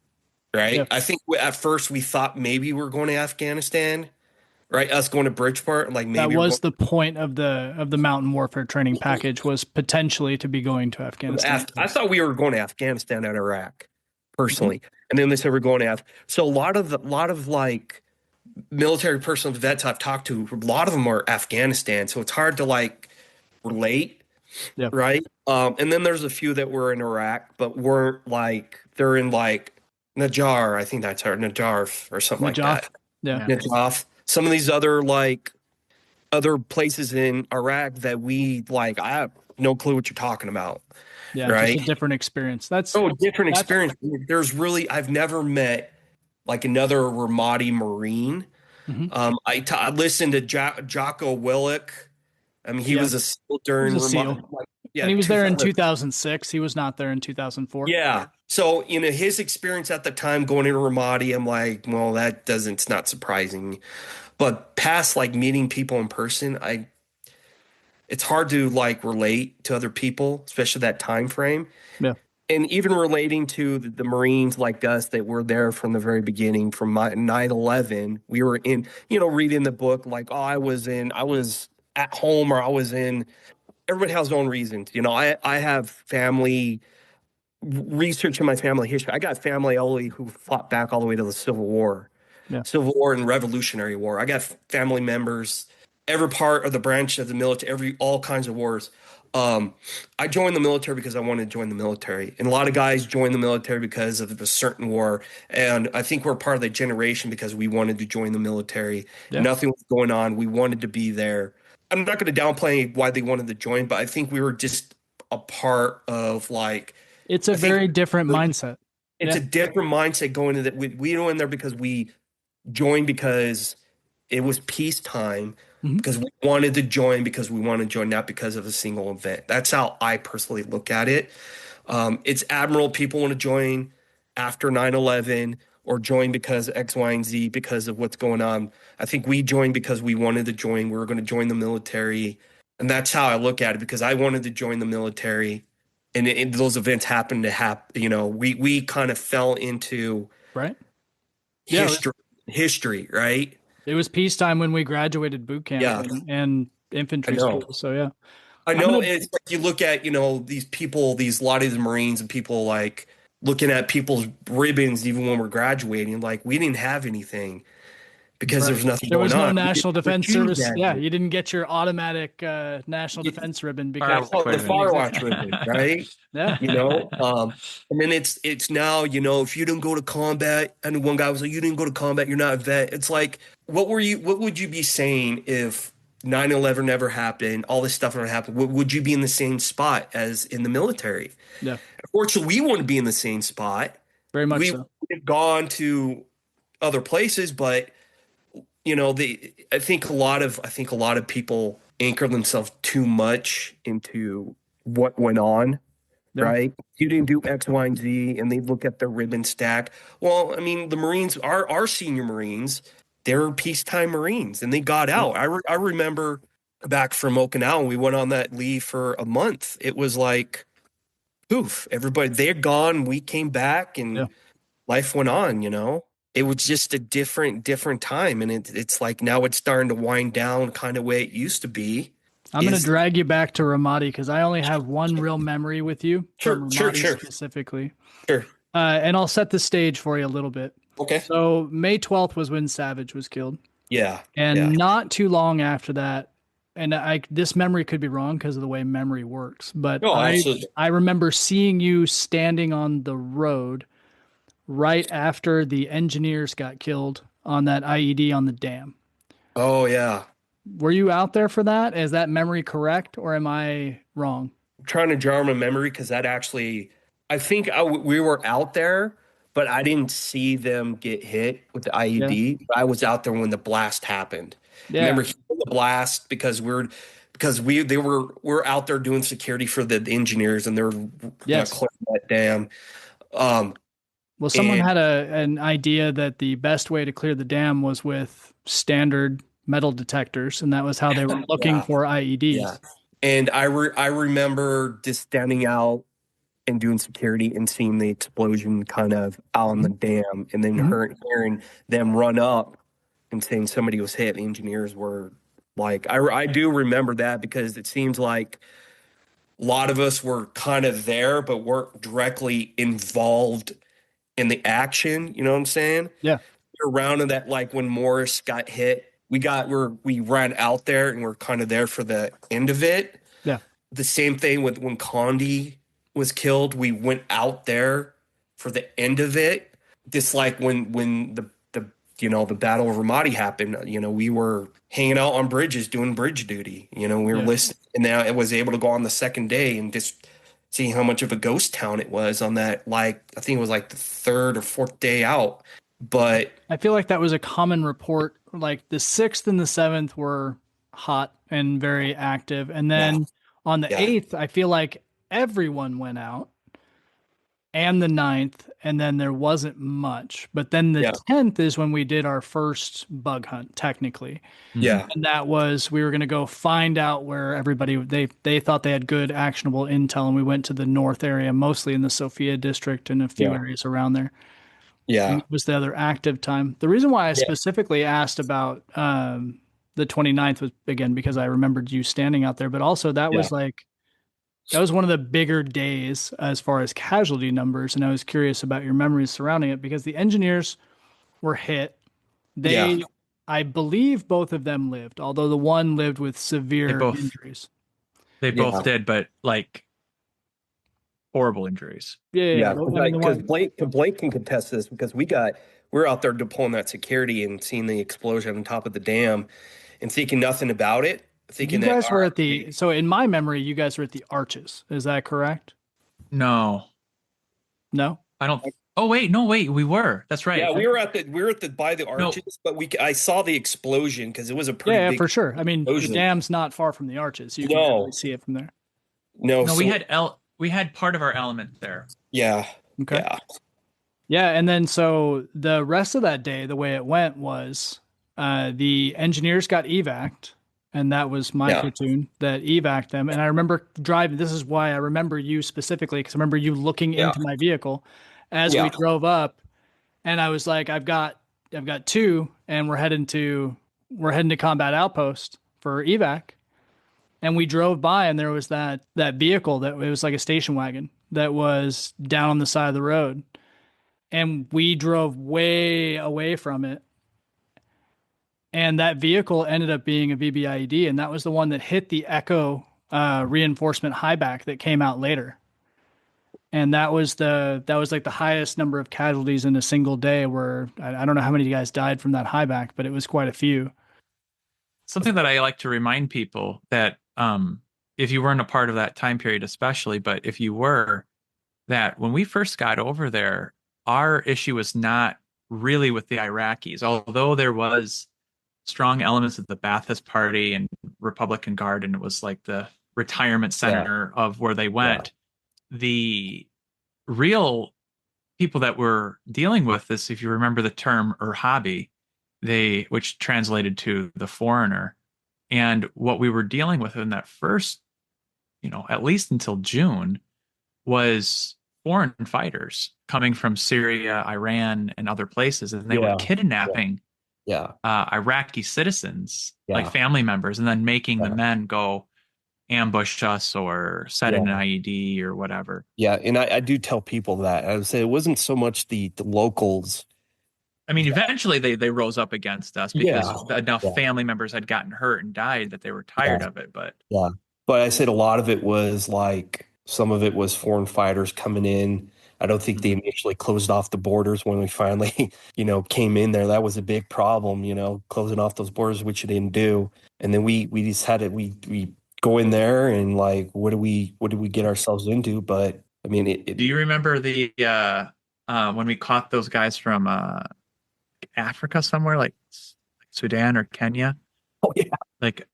Right. Yep. I think at first we thought maybe we're going to Afghanistan, right? Us going to Bridgeport, like maybe that was the point of the mountain warfare training package, was potentially to be going to Afghanistan. I thought we were going to Afghanistan and Iraq, personally, and then they said we're going to So a lot of like military personnel, vets I've talked to, a lot of them are Afghanistan, so it's hard to like relate, right? And then there's a few that were in Iraq, but weren't like they're in like Najjar, I think that's our Najaf or something like that. Yeah. Najaf. Some of these other places in Iraq that I have no clue what you're talking about. Yeah, right? Just a different experience. Different experience. I've never met like another Ramadi Marine. I listened to Jocko Willick. I mean, he was a SEAL during Ramadi. And he was there in 2006. He was not there in 2004. Yeah. So, his experience at the time going into Ramadi, I'm like, well, it's not surprising. But past like meeting people in person, it's hard to like relate to other people, especially that time frame. Yeah. And even relating to the Marines like us that were there from the very beginning, from 9/11, we were in, reading the book like, I was at home, or I was in. Everybody has their own reasons. I have family research in my family history. I got family who fought back all the way to the Civil War, Civil War and Revolutionary War. I got family members, every part of the branch of the military, all kinds of wars. I joined the military because I wanted to join the military. And a lot of guys join the military because of a certain war. And I think we're part of that generation because we wanted to join the military. Yeah. Nothing was going on. We wanted to be there. I'm not going to downplay why they wanted to join, but I think we were just a part of like. It's a very different mindset. It's a different mindset going into that. We went in there because we joined because it was peacetime. Because we wanted to join, not because of a single event. That's how I personally look at it. It's admirable people want to join after 9/11 or join because X, Y, and Z because of what's going on. I think we joined because we wanted to join. We were going to join the military. And that's how I look at it, because I wanted to join the military, and those events happened to happen. You know, we kind of fell into history, right? It was peacetime when we graduated boot camp and infantry school. So yeah, I know. It's like you look at, you know, these people, a lot of the Marines and people, like looking at people's ribbons, even when we're graduating, like we didn't have anything because there's nothing going on. There was no National Defense Service. Yeah, you didn't get your automatic National Defense ribbon because the Fire Watch ribbon, right? Yeah, you know. And then it's now, you know, if you didn't go to combat, and one guy was like, "You didn't go to combat, you're not a vet." It's like, what would you be saying if 9/11 never happened, all this stuff never happened? Would you be in the same spot as in the military? Yeah. Unfortunately, we wouldn't be in the same spot. Very much so. We've gone to other places, but you know, I think a lot of people anchor themselves too much into what went on, right? You didn't do X, Y, and Z, and they look at their ribbon stack. Well, I mean, the Marines, our senior Marines, they're peacetime Marines, and they got out. I remember back from Okinawa, we went on that leave for a month. It was like, poof, everybody, they're gone. We came back, and life went on, you know? It was just a different time. And it's like, now it's starting to wind down kind of way it used to be. I'm going to drag you back to Ramadi, because I only have one real memory with you. Sure. Specifically. Sure. And I'll set the stage for you a little bit. Okay. So May 12th was when Savage was killed. Yeah. And not too long after that, and this memory could be wrong because of the way memory works, but I remember seeing you standing on the road right after the engineers got killed on that IED on the dam. Oh, yeah. Were you out there for that? Is that memory correct, or am I wrong? I'm trying to jar my memory, because that actually, I think we were out there, but I didn't see them get hit with the IED. I was out there when the blast happened. Yeah. I remember hearing the blast because we're out there doing security for the engineers, and they're clearing that dam. Well, someone had an idea that the best way to clear the dam was with standard metal detectors, and that was how they were looking for IEDs. Yeah. And I remember just standing out and doing security and seeing the explosion kind of out on the dam, and then hearing them run up and saying somebody was hit. The engineers were like, I do remember that, because it seems like a lot of us were kind of there, but weren't directly involved in the action, you know what I'm saying? Yeah. Around in that, like when Morris got hit, we ran out there, and we're kind of there for the end of it. Yeah. The same thing with when Condi was killed, we went out there for the end of it. Just like when the Battle of Ramadi happened, you know, we were hanging out on bridges doing bridge duty. You know, we were listening, and now it was able to go on the second day and just seeing how much of a ghost town it was on that, like, I think it was like the third or fourth day out. But I feel like that was a common report. Like the 6th and the 7th were hot and very active. And then on the 8th, I feel like everyone went out, and the 9th, and then there wasn't much. But then the 10th is when we did our first bug hunt, technically. Yeah. And that was, we were going to go find out where everybody, they thought they had good actionable intel, and we went to the north area, mostly in the Sofia district and a few areas around there. Yeah. And it was the other active time. The reason why I specifically asked about the 29th was, again, because I remembered you standing out there, but also that was like, that was one of the bigger days as far as casualty numbers. And I was curious about your memories surrounding it, because the engineers were hit. I believe both of them lived, although the one lived with severe injuries. They both did, but like horrible injuries. Yeah. Because Blake can contest this, because we're out there deploying that security and seeing the explosion on top of the dam and thinking nothing about it. You guys were so in my memory, you guys were at the arches. Is that correct? No. I don't. Oh wait, we were. That's right. Yeah, we were by the arches, but I saw the explosion, because it was a pretty big for sure. I mean, explosion. The dam's not far from the arches. You can really see it from there. No, we had part of our element there. Yeah. Okay. Yeah, and then so the rest of that day, the way it went was the engineers got evac'd. and that was my platoon that evac'd them. And I remember driving. This is why I remember you specifically, because I remember you looking into my vehicle as we drove up, and I was like, I've got two, and we're heading to combat outpost for evac. And we drove by, and there was that vehicle that it was like a station wagon that was down on the side of the road, and we drove way away from it. And that vehicle ended up being a VBIED, and that was the one that hit the Echo reinforcement highback that came out later. And that was like the highest number of casualties in a single day. Where I don't know how many guys died from that highback, but it was quite a few. Something that I like to remind people that if you weren't a part of that time period, especially, but if you were, that when we first got over there, our issue was not really with the Iraqis, although there was strong elements of the Ba'athist Party and Republican Guard, and it was like the retirement center of where they went. The real people that were dealing with this, if you remember the term Iraqi, which translated to the foreigner, and what we were dealing with in that first, at least until June, was foreign fighters coming from Syria, Iran, and other places, and they were kidnapping Iraqi citizens, like family members, and then making the men go ambush us or set an IED or whatever. Yeah, and I do tell people that. I would say it wasn't so much the locals. I mean, eventually they rose up against us because enough family members had gotten hurt and died that they were tired of it. But I said a lot of it was like, some of it was foreign fighters coming in. I don't think they initially closed off the borders when we finally, came in there. That was a big problem, closing off those borders, which you didn't do. And then we decided we go in there and like, what do we get ourselves into? But I mean, do you remember the when we caught those guys from Africa somewhere, like Sudan or Kenya? Oh yeah, like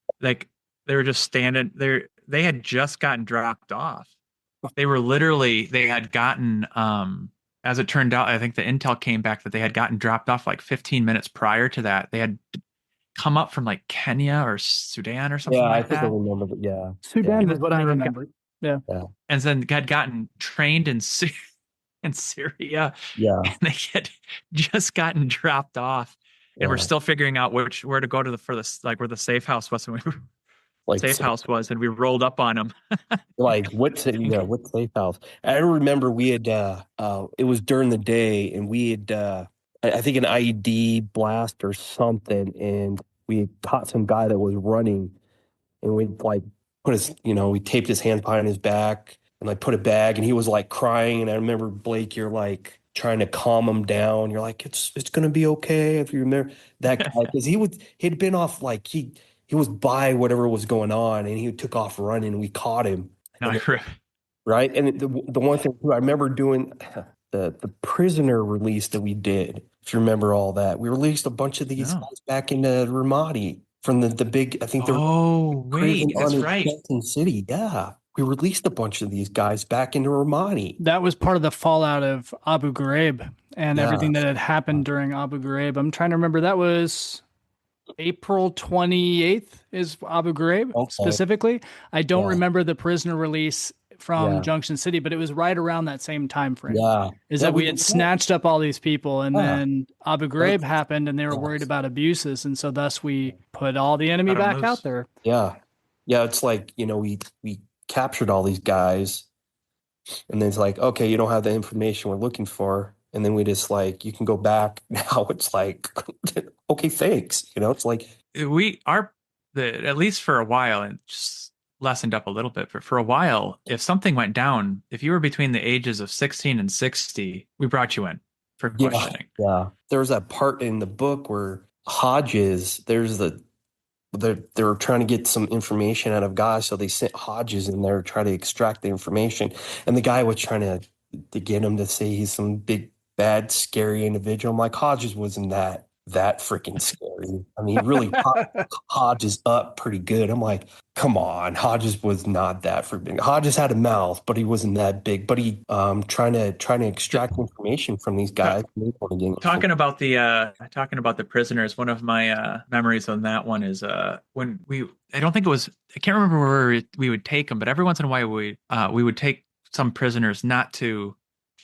they were just standing there. They had just gotten dropped off. They had gotten, as it turned out, I think the intel came back that they had gotten dropped off like 15 minutes prior to that. They had come up from like Kenya or Sudan or something like that. I think I remember, but Sudan is what I remember. Yeah. And then had gotten trained in Syria. Yeah. And they had just gotten dropped off. And we're still figuring out where to go to where the safe house was. And and we rolled up on them. Like what safe house? I remember we had it was during the day, and we had I think an IED blast or something, and we had caught some guy that was running, and we like put his we taped his hands behind his back and like put a bag, and he was like crying, and I remember, Blake, you're like trying to calm him down. You're like, it's gonna be okay. If you remember that guy, because he'd been off, like he was by whatever was going on, and he took off running. We caught him. Right. And the one thing too, I remember doing the prisoner release that we did. If you remember all that, we released a bunch of these guys back into Ramadi from the big, I think that's right. City. Yeah. We released a bunch of these guys back into Ramadi. That was part of the fallout of Abu Ghraib and everything that had happened during Abu Ghraib. I'm trying to remember. That was April 28th is Abu Ghraib specifically. I don't remember the prisoner release from Junction City, but it was right around that same time frame. Yeah. That we had snatched up all these people, and then Abu Ghraib happened, and they were worried about abuses, and so thus we put all the enemy back out there. Yeah. Yeah, it's like, we captured all these guys, and then it's like, okay, you don't have the information we're looking for. And then we just like, you can go back. Now it's like, okay, thanks. It's like at least for a while, and just lessened up a little bit, but for a while, if something went down, if you were between the ages of 16 and 60, we brought you in for questioning. Yeah. There was that part in the book where Hodges, they were trying to get some information out of guys. So they sent Hodges in there to try to extract the information. And the guy was trying to get him to say he's some big, bad, scary individual. I'm like, Hodges wasn't that. that freaking scary. I mean, really, Hodges up pretty good. I'm like, come on, Hodges was not that freaking. Hodges had a mouth, but he wasn't that big. But he trying to extract information from these guys. Talking about the prisoners, one of my memories on that one is when I don't think it was, I can't remember where we would take them, but every once in a while we would take some prisoners not to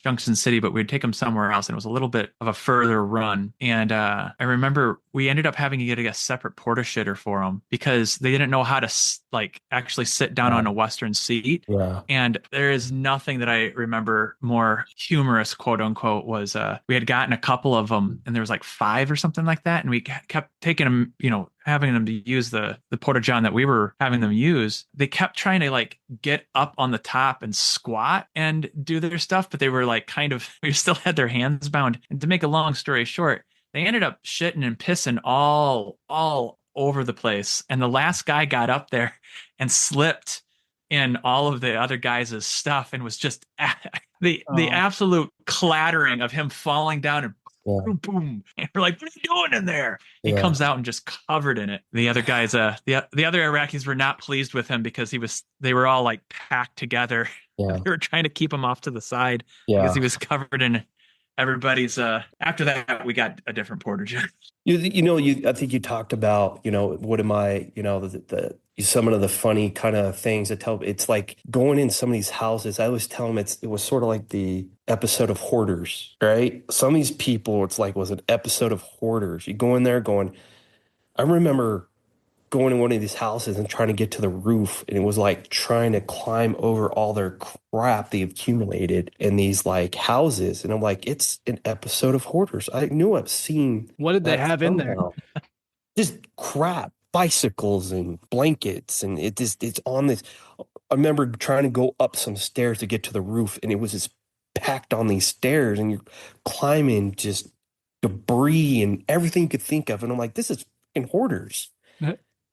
Junction City, but we'd take them somewhere else, and it was a little bit of a further run. And I remember we ended up having to get a separate porta shitter for them because they didn't know how to like actually sit down on a Western seat. Yeah. And there is nothing that I remember more humorous, quote unquote, was we had gotten a couple of them, and there was like 5 or something like that, and we kept taking them, having them to use the porta john that we were having them use. They kept trying to like get up on the top and squat and do their stuff, but they were like we still had their hands bound. And to make a long story short, they ended up shitting and pissing all over the place. And the last guy got up there and slipped in all of the other guys' stuff, and was just the absolute clattering of him falling down and boom, boom. And we're like, what are you doing in there? He comes out and just covered in it. The other guys, the other Iraqis were not pleased with him because they were all like packed together. Yeah. They were trying to keep him off to the side because he was covered in everybody's. After that, we got a different porta john. I think you talked about, what am I, some of the funny kind of things that it's like going in some of these houses. I always tell them it was sort of like the episode of Hoarders, right? Some of these people, it's like, was an episode of Hoarders. You go in there I remember going in one of these houses and trying to get to the roof, and it was like trying to climb over all their crap they accumulated in these like houses. And I'm like, it's an episode of Hoarders. I knew I've seen. What did they have in there? Just crap, bicycles and blankets, and it's on this. I remember trying to go up some stairs to get to the roof, and it was just packed on these stairs, and you're climbing just debris and everything you could think of. And I'm like, this is fucking Hoarders.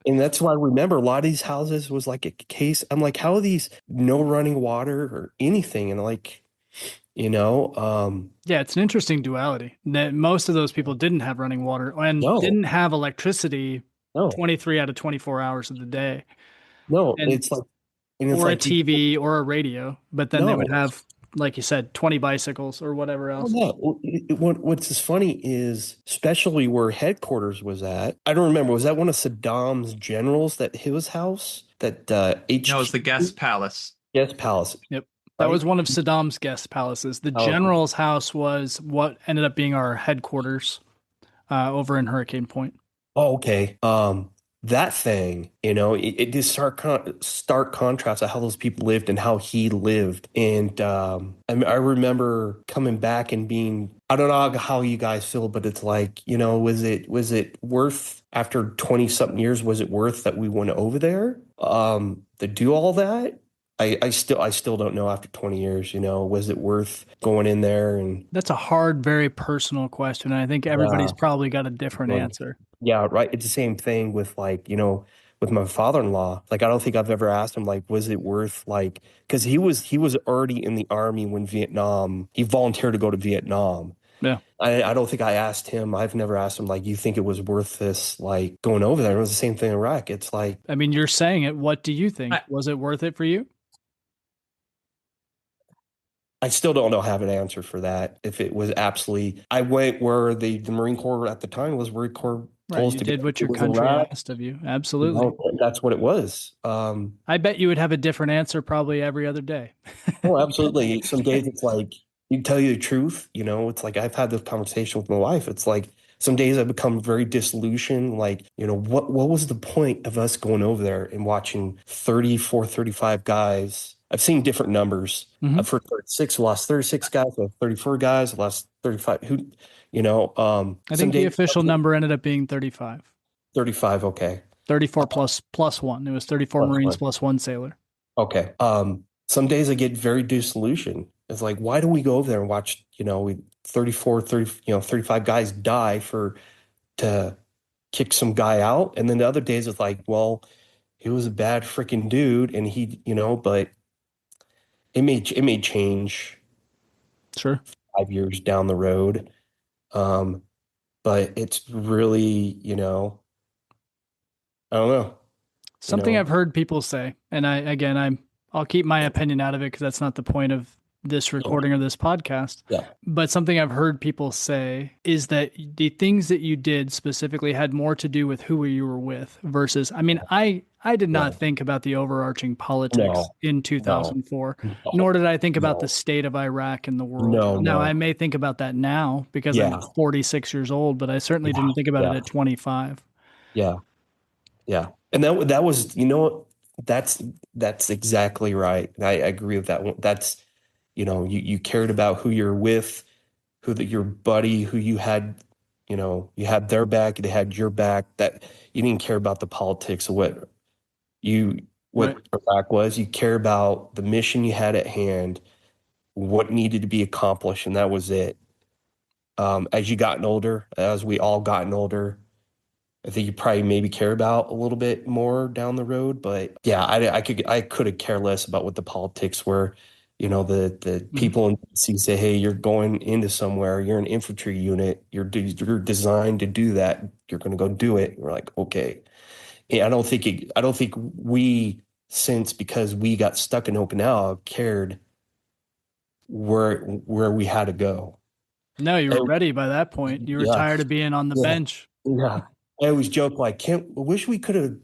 And that's why I remember a lot of these houses was like a case. I'm like, how are these no running water or anything? And like, it's an interesting duality that most of those people didn't have running water and didn't have electricity 23 out of 24 hours of the day. No, it's like, or a TV or a radio, but then they would have, like you said, 20 bicycles or whatever else. What's funny is, especially where headquarters was at, I don't remember, was that one of Saddam's generals that his house? That No, it was the guest palace. Guest palace. Yep. That was one of Saddam's guest palaces. The general's house was what ended up being our headquarters over in Hurricane Point. Oh, okay. That thing, it just stark contrast of how those people lived and how he lived. And I remember coming back and being, I don't know how you guys feel, but it's like, was it worth, after 20 something years, was it worth that we went over there to do all that? I still don't know after 20 years, was it worth going in there? And that's a hard, very personal question. And I think everybody's probably got a different answer. Yeah, right. It's the same thing with like, with my father-in-law. Like, I don't think I've ever asked him, like, was it worth, like, because he was already in the army when he volunteered to go to Vietnam. Yeah. I don't think I asked him. I've never asked him, like, you think it was worth this, like, going over there? It was the same thing in Iraq. It's like, I mean, you're saying it. What do you think? Was it worth it for you? I still don't have an answer for that. If it was absolutely, I went where the Marine Corps at the time was Marine Corps. Right, you did what your country asked of you. Absolutely. That's what it was. I bet you would have a different answer probably every other day. Oh, absolutely. Some days it's like, you tell you the truth, it's like, I've had this conversation with my wife. It's like, some days I become very disillusioned. Like, what was the point of us going over there and watching 34, 35 guys? I've seen different numbers. Mm-hmm. I've heard 36, lost 36 guys, 34 guys, lost 35. I think the official number ended up being 35. 35, okay. 34 plus one. It was 34 Marines plus one sailor. Okay. Some days I get very disillusioned. It's like, why do we go over there and watch, 35 guys die to kick some guy out? And then the other days it's like, well, he was a bad freaking dude, and he, but it may change. Sure. 5 years down the road. but it's really, I don't know. Something I've heard people say, and I'll keep my opinion out of it because that's not the point of this recording or this podcast. Yeah. But something I've heard people say is that the things that you did specifically had more to do with who you were with versus, I did not think about the overarching politics in 2004, nor did I think about the state of Iraq and the world. Now, I may think about that now because I'm 46 years old, but I certainly didn't think about it at 25. Yeah. Yeah. And that was, that's exactly right. I agree with that one. That's, you cared about who you're with, your buddy, who you had, you had their back, they had your back, that you didn't care about the politics of what Iraq was. You care about the mission you had at hand, what needed to be accomplished. And that was it. As we all gotten older, I think you probably maybe care about a little bit more down the road, but yeah, I could have care less about what the politics were. The people in DC say, hey, you're going into somewhere, you're an infantry unit, you're designed to do that, you're going to go do it. We're like, okay. Yeah, I don't think we, since because we got stuck in Okinawa, cared where we had to go. No, you were ready by that point. You were tired of being on the bench. Yeah. I always joke, like, I wish we could have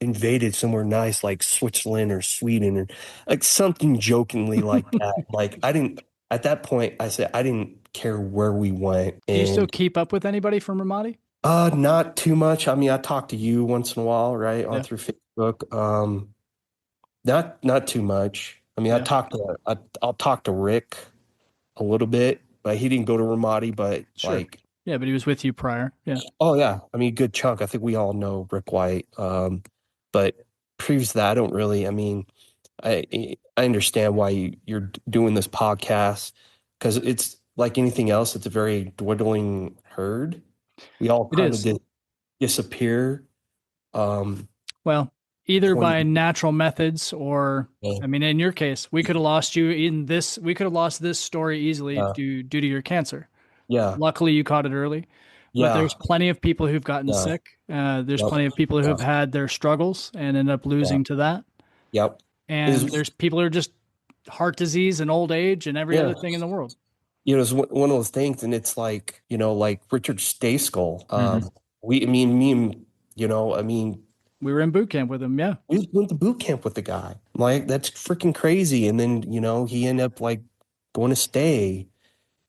invaded somewhere nice like Switzerland or Sweden or like something jokingly like that. At that point, I said I didn't care where we went. Do you still keep up with anybody from Ramadi? Not too much. I mean, I talk to you once in a while, right? Through Facebook. Not too much. I mean, I'll talk to Rick a little bit, but he didn't go to Ramadi, but yeah, but he was with you prior. Yeah. Oh yeah. I mean, good chunk. I think we all know Rick White. But previous to that, I don't really. I mean, I understand why you're doing this podcast because it's like anything else. It's a very dwindling herd. We all kind of disappear. Well, either by natural methods or, I mean, in your case, we could have lost you in this. We could have lost this story easily due to your cancer. Yeah. Luckily, you caught it early. But there's plenty of people who've gotten sick. There's plenty of people who have had their struggles and end up losing to that. Yep. And there's people who are just heart disease and old age and every other thing in the world. It's one of those things, and it's like, like Richard Stayskull. We were in boot camp with him. Yeah. We went to boot camp with the guy. Like, that's freaking crazy. And then, he ended up going to stay.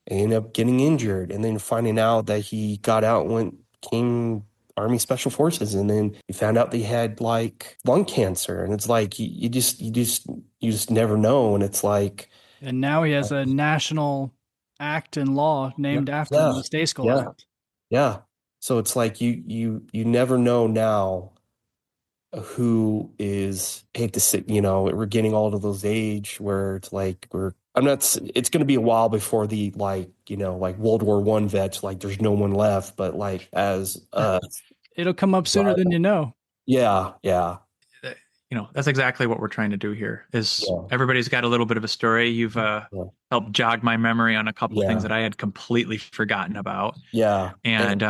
Ended up getting injured and then finding out that he got out and came Army Special Forces, and then he found out that he had lung cancer, and it's like you just never know, and it's like. And now he has a national act and law named after him, the Stayskull Act. Yeah, so it's like you never know now who is. I hate to say, we're getting all to those age where it's like it's going to be a while before the World War I vets, there's no one left, but as it'll come up sooner than you know. Yeah. That's exactly what we're trying to do here is everybody's got a little bit of a story. You've helped jog my memory on a couple of things that I had completely forgotten about. Yeah. And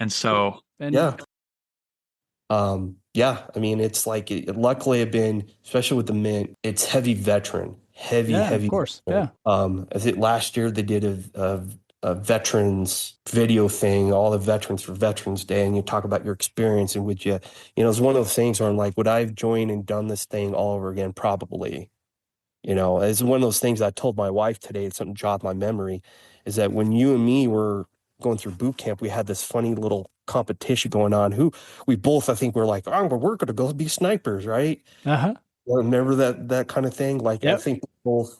so. I mean, it's luckily I've been, especially with the Mint, it's heavy veteran. Heavy. Of course. Yeah. I think last year they did a veterans video thing, all the veterans for Veterans Day, and you talk about your experience, and would you, it's one of those things where I'm like, would I have joined and done this thing all over again? Probably. It's one of those things I told my wife today. It's something jogged my memory, is that when you and me were going through boot camp, we had this funny little competition going on. Who we both, I think, were like, we're going to go be snipers, right? Remember that kind of thing? I think both.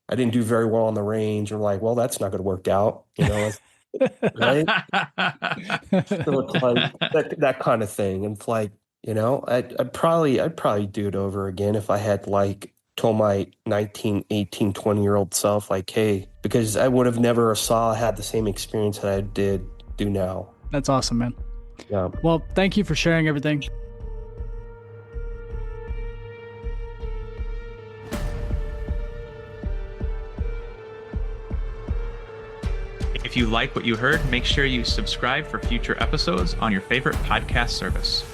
I didn't do very well on the range. I'm like, well, that's not going to work out, right? So it's like that kind of thing. And it's like, I'd probably do it over again if I had told my 19, 18, 20-year-old self, hey, because I would have never had the same experience that I do now. That's awesome, man. Yeah. Well, thank you for sharing everything. If you like what you heard, make sure you subscribe for future episodes on your favorite podcast service.